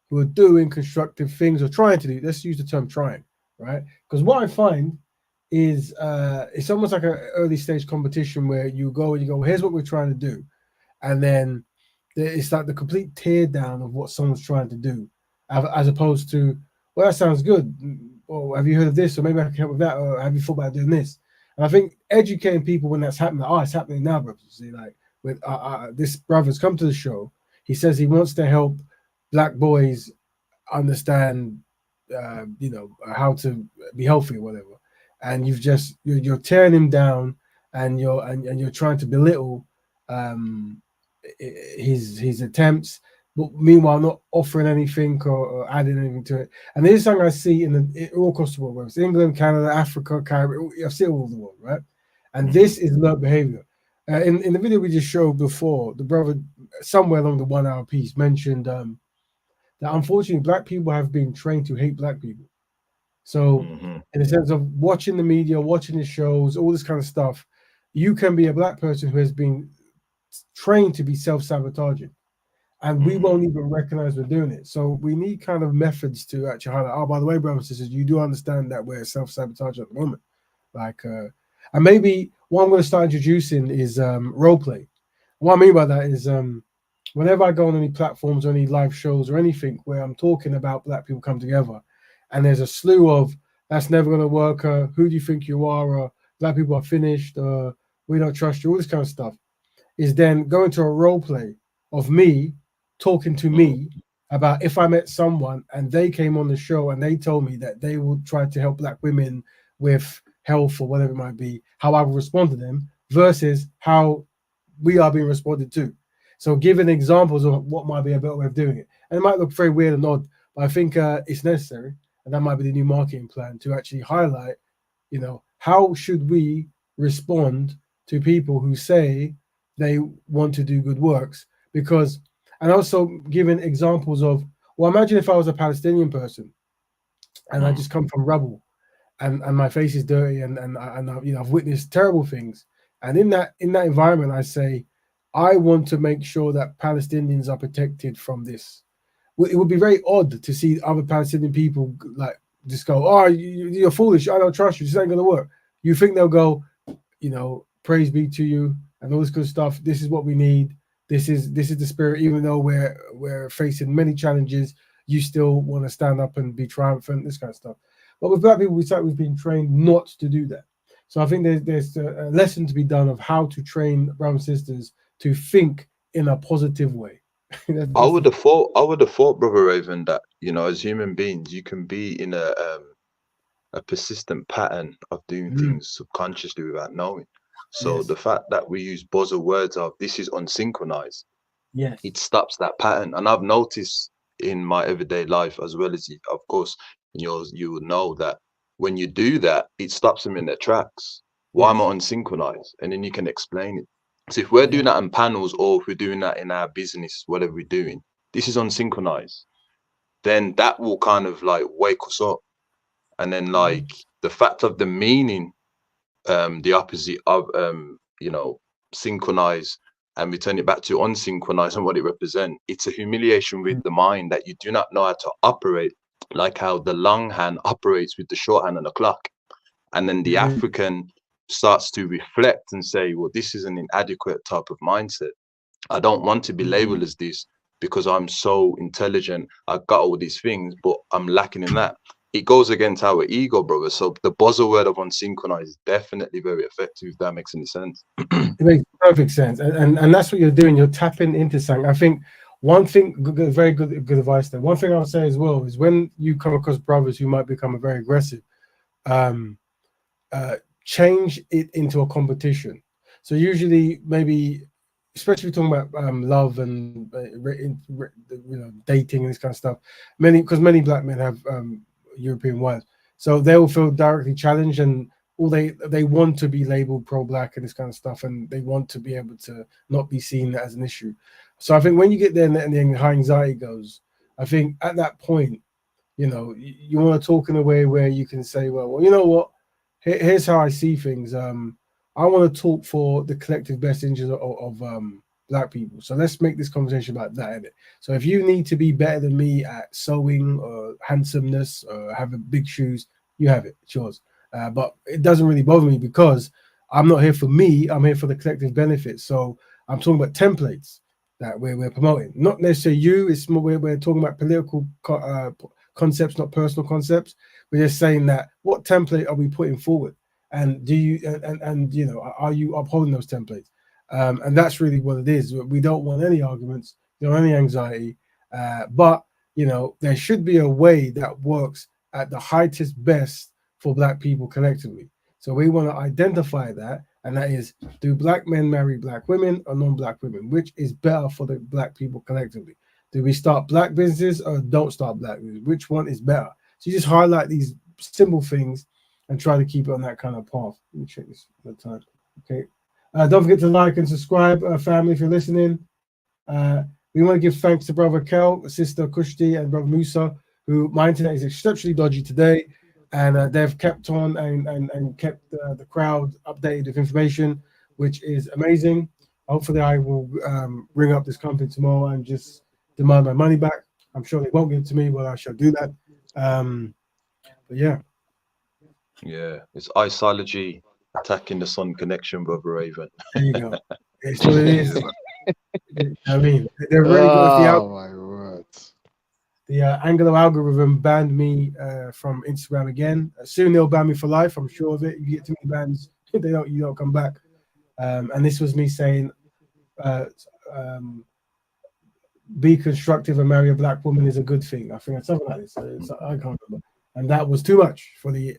who are doing constructive things or trying to do. Let's use the term trying, right? Because what I find is it's almost like an early stage competition where you go, here's what we're trying to do. And then it's like the complete tear down of what someone's trying to do, as opposed to, well, that sounds good. Or have you heard of this? Or maybe I can help with that. Or have you thought about doing this? And I think educating people when that's happening, it's happening now, bro. See, like with this brother's come to the show. He says he wants to help black boys understand, how to be healthy or whatever. And you're tearing him down, and you're trying to belittle his attempts, but meanwhile not offering anything or adding anything to it. And this is something I see all across the world, whether it's England, Canada, Africa, Caribbean, I see it all over the world, right? And this is learned behavior. In the video we just showed before, the brother somewhere along the 1 hour piece mentioned that unfortunately black people have been trained to hate black people. So in the sense of watching the media, watching the shows, all this kind of stuff, you can be a black person who has been trained to be self-sabotaging, and we won't even recognize we're doing it. So we need kind of methods to actually highlight, oh, by the way, brothers and sisters, you do understand that we're self-sabotaging at the moment. And maybe what I'm going to start introducing is role play. What I mean by that is whenever I go on any platforms or any live shows or anything where I'm talking about black people come together, and there's a slew of that's never going to work, who do you think you are, black people are finished, we don't trust you, all this kind of stuff, is then going to a role play of me talking to me about if I met someone and they came on the show and they told me that they would try to help black women with health or whatever it might be, how I would respond to them versus how we are being responded to. So giving examples of what might be a better way of doing it. And it might look very weird and odd, but I think it's necessary. And that might be the new marketing plan to actually highlight, how should we respond to people who say they want to do good works? Because, and also giving examples of, well, imagine if I was a Palestinian person and I just come from rubble and my face is dirty and I've witnessed terrible things. And in that environment, I say, I want to make sure that Palestinians are protected from this. It would be very odd to see other Palestinian people like just go, oh, you're foolish. I don't trust you. This ain't going to work. You think they'll go, praise be to you and all this good stuff. This is what we need. This is the spirit. Even though we're facing many challenges, you still want to stand up and be triumphant, this kind of stuff. But with black people, we've been trained not to do that. So I think there's a lesson to be done of how to train brothers and sisters to think in a positive way. I would have thought, Brother Raven, that as human beings, you can be in a persistent pattern of doing things subconsciously without knowing. So the fact that we use buzzer words of this is unsynchronized, it stops that pattern. And I've noticed in my everyday life, as well as of course in yours, you would know that when you do that, it stops them in their tracks. Why am I unsynchronized? And then you can explain it. So if we're doing that in panels, or if we're doing that in our business, whatever we're doing, this is unsynchronized, then that will kind of like wake us up. And then like the fact of the meaning, the opposite of synchronize, and we turn it back to unsynchronized and what it represents. It's a humiliation with the mind that you do not know how to operate, like how the long hand operates with the short hand on the clock. And then the African starts to reflect and say, well, this is an inadequate type of mindset. I don't want to be labeled as this because I'm so intelligent. I've got all these things, but I'm lacking in that. It goes against our ego, brother. So the buzzword of unsynchronized is definitely very effective, if that makes any sense. It makes perfect sense. And that's what you're doing. You're tapping into something. I think one thing, very good advice there. One thing I'll say as well is when you come across brothers who might become very aggressive, change it into a competition. So usually, maybe, especially talking about love and dating and this kind of stuff. Because many black men have European wives, so they will feel directly challenged, and all they want to be labeled pro-black and this kind of stuff, and they want to be able to not be seen as an issue. So I think when you get there and the high anxiety goes, I think at that point, you want to talk in a way where you can say, well, you know what? Here's how I see things. I want to talk for the collective best interest of black people. So let's make this conversation about that, innit? So if you need to be better than me at sewing or handsomeness or having big shoes, you have it. It's yours. But it doesn't really bother me because I'm not here for me. I'm here for the collective benefit. So I'm talking about templates that we're promoting. Not necessarily you. It's more we're talking about political concepts, not personal concepts. We're just saying that what template are we putting forward, and do you and are you upholding those templates? And that's really what it is. We don't want any arguments, we don't want any anxiety, but there should be a way that works at the highest best for Black people collectively. So we want to identify that, and that is, do Black men marry Black women or non-Black women? Which is better for the Black people collectively? Do we start Black businesses or don't start Black business? Which one is better? So you just highlight these simple things and try to keep it on that kind of path. Let me check this one time. Okay. Don't forget to like and subscribe, family, if you're listening. We want to give thanks to Brother Kel, Sister Kushti, and Brother Musa, who my internet is exceptionally dodgy today. And they've kept on and kept the crowd updated with information, which is amazing. Hopefully, I will ring up this company tomorrow and just demand my money back. I'm sure they won't give it to me, but I shall do that. But yeah. Yeah, it's Isology attacking the Sun connection, Brother Raven. There you go. It's what it is. I mean, they're really good with the my word. The Anglo algorithm banned me from Instagram again. Soon they'll ban me for life. I'm sure of it. You get too many bans, you don't come back. And this was me saying, be constructive and marry a Black woman is a good thing. I think it's something like this. I can't remember. And that was too much for the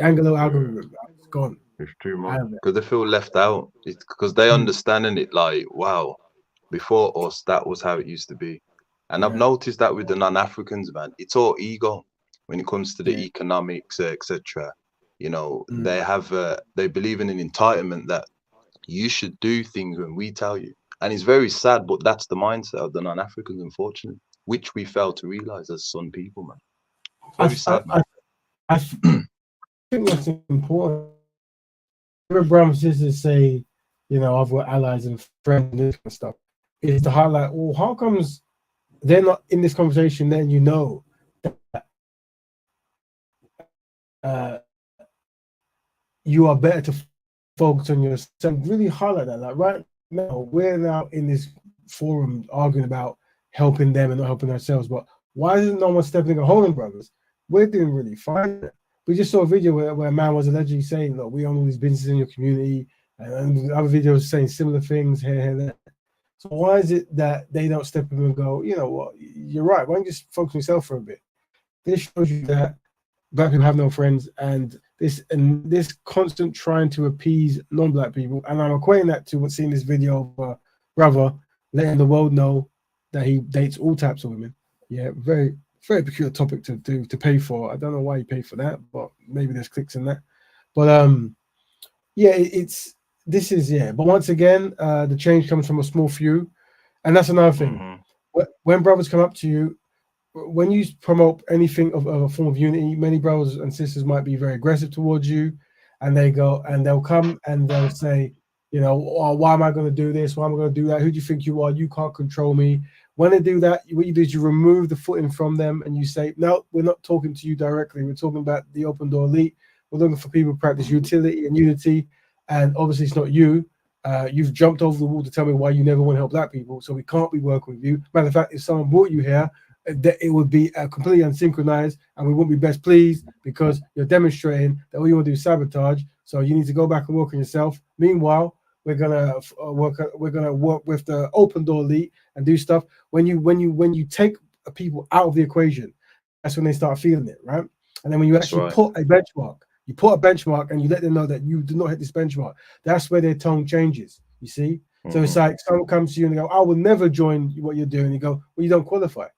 Anglo algorithm. It's gone. It's too much because they feel left out. It's because they understanding it like, wow, before us that was how it used to be. And I've noticed that with the non-Africans, man, it's all ego when it comes to the economics, etc. They have they believe in an entitlement that you should do things when we tell you, and it's very sad, but that's the mindset of the non-Africans, unfortunately, which we fail to realize as some people, man. Very sad, man. I think that's important. Every brothers and sisters say, I've got allies and friends and this kind of stuff, is to highlight, well, how comes they're not in this conversation? Then that you are better to focus on yourself. Really highlight that. Like right now, we're now in this forum arguing about helping them and not helping ourselves. But why isn't no one stepping a hole in brothers? We're doing really fine. We just saw a video where a man was allegedly saying, look, we own all these businesses in your community, and other videos saying similar things here, there. So why is it that they don't step in and go, you know what, you're right, why don't you just focus on yourself for a bit? This shows you that Black people have no friends, and this constant trying to appease non-Black people, and I'm equating that to what's in this video of a brother letting the world know that he dates all types of women. Yeah, very peculiar topic to pay for. I don't know why you pay for that, but maybe there's clicks in that. But but once again, the change comes from a small few, and that's another thing. When brothers come up to you, when you promote anything of a form of unity, many brothers and sisters might be very aggressive towards you, and they'll come and they'll say, oh, why am I going to do this? Why am I going to do that? Who do you think you are? You can't control me. When they do that, what you do is you remove the footing from them and you say, no, we're not talking to you directly. We're talking about the open door elite. We're looking for people who practice utility and unity. And obviously it's not you. You've jumped over the wall to tell me why you never want to help Black people. So we can't be working with you. Matter of fact, if someone brought you here, that it would be completely unsynchronized and we wouldn't be best pleased because you're demonstrating that all you want to do is sabotage. So you need to go back and work on yourself. Meanwhile, we're gonna work with the open door elite and do stuff. When you take people out of the equation, that's when they start feeling it, right? And then when you actually put a benchmark, and you let them know that you do not hit this benchmark, that's where their tone changes. You see? So it's like someone comes to you and they go, I will never join what you're doing. You go, well, you don't qualify.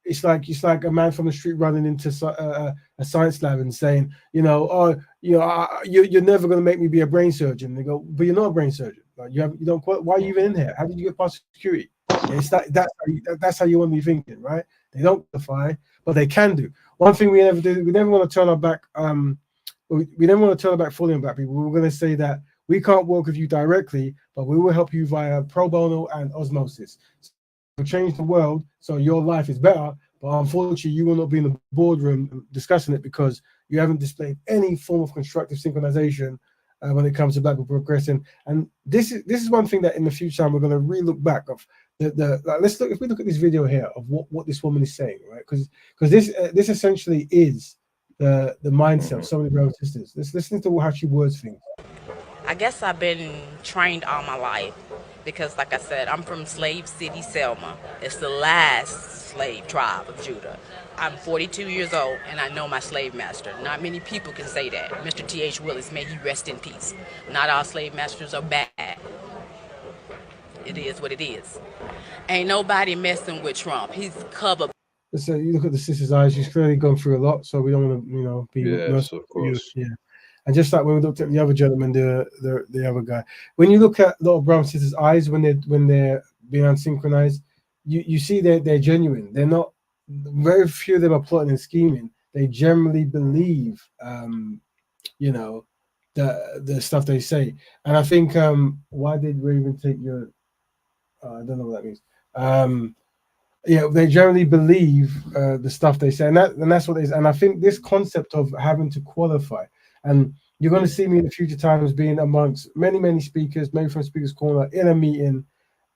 It's like a man from the street running into a science lab and saying, you're never going to make me be a brain surgeon. They go, but you're not a brain surgeon. Like you don't. Why are you even in here? How did you get past security? It's that's how you want to be thinking, right? They don't qualify, but they can do. One thing we never do. We never want to turn our back. We never want to turn our back fully on Black people. We're going to say that we can't work with you directly, but we will help you via pro bono and osmosis. Change the world so your life is better, but unfortunately you will not be in the boardroom discussing it because you haven't displayed any form of constructive synchronization when it comes to Black people progressing. And this is one thing that in the future we're going to re-look back of let's look, if we look at this video here of what this woman is saying, right? Because this essentially is the mindset of so many brothers and sisters. Let's listen to how she words things. I guess I've been trained all my life because, like I said, I'm from Slave City, Selma. It's the last slave tribe of Judah. I'm 42 years old and I know my slave master. Not many people can say that. Mr. T.H. Willis, may he rest in peace. Not all slave masters are bad. It is what it is. Ain't nobody messing with Trump. He's covered. So you look at the sister's eyes; she's clearly gone through a lot. So we don't want to, be Yes, merciful of to you. course. Yeah. And just like when we looked at the other gentleman, the other guy, when you look at little brown sisters' eyes when they're being unsynchronized, you see they're genuine. They're not. Very few of them are plotting and scheming. They generally believe, the stuff they say. And I think why did Raven take your? I don't know what that means. Yeah, they generally believe the stuff they say, and that's what it is. And I think this concept of having to qualify, and you're going to see me in the future times being amongst many speakers, maybe from Speakers Corner in a meeting,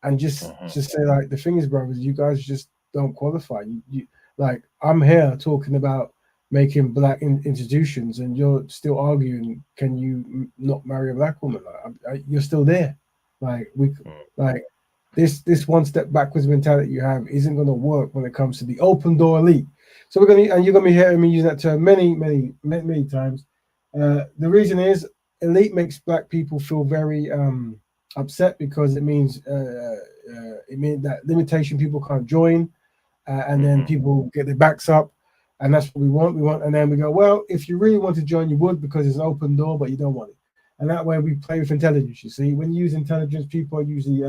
and just say like, the thing is, brothers, you guys just don't qualify. You like, I'm here talking about making black institutions, and you're still arguing, can you not marry a black woman? Like, you're still there. Like this one step backwards mentality you have isn't going to work when it comes to the open door elite. So you're going to be hearing me use that term many times. The reason is elite makes black people feel very upset because it means that limitation, people can't join, and then people get their backs up, and that's what we want. And then we go, well, if you really want to join, you would, because it's an open door, but you don't want it. And that way we play with intelligence. You see, when you use intelligence, people are usually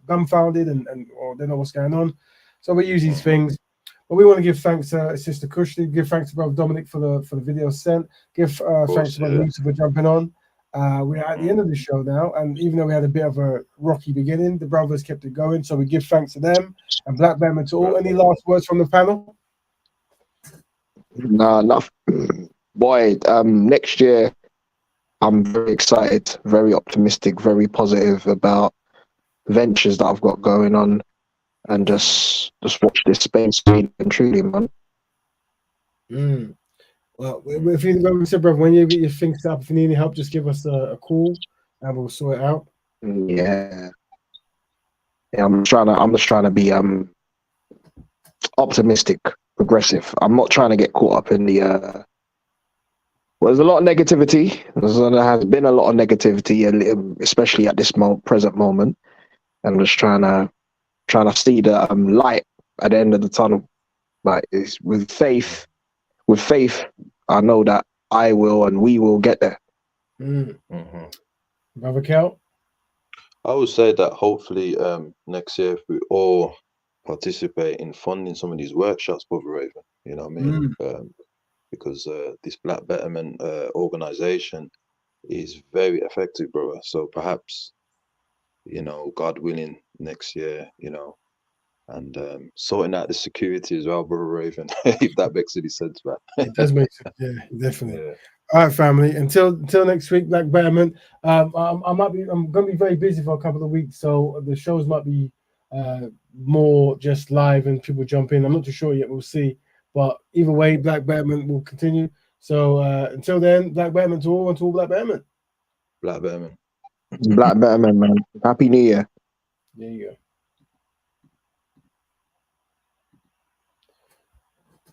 dumbfounded and or they know what's going on. So we use these things. But we want to give thanks to Sister Kushli, give thanks to Brother Dominic for the video sent, give thanks to Brother Lisa for jumping on. We're at the end of the show now, and even though we had a bit of a rocky beginning, the brothers kept it going. So we give thanks to them and Black Betterment to all. Any last words from the panel? No, nothing. Boy, next year I'm very excited, very optimistic, very positive about ventures that I've got going on, and just watch this space and truly, man. Well, if you go, brother, when you get your things set up, if you need any help, just give us a call and we'll sort it out. Yeah, I'm just trying to be optimistic, progressive. I'm not trying to get caught up in the well, there's a lot of negativity. There has been a lot of negativity, especially at this present moment. I'm just trying to see the light at the end of the tunnel. Like, it's with faith. With faith, I know that I will and we will get there. Brother Kel? I would say that hopefully next year, if we all participate in funding some of these workshops, Brother Raven, you know what I mean? Because this Black Betterment organization is very effective, brother. So perhaps, God willing, next year, and sorting out the security as well, Brother Raven, if that makes any sense, man. It does make sense, yeah, definitely. Yeah. All right, family. Until next week, Black Betterment. I'm going to be very busy for a couple of weeks, so the shows might be more just live and people jump in. I'm not too sure yet. We'll see. But either way, Black Betterment will continue. So until then, Black Betterment to all, and to all Black Betterment. Black Betterment. Black Betterment, man. Happy New Year. There you go.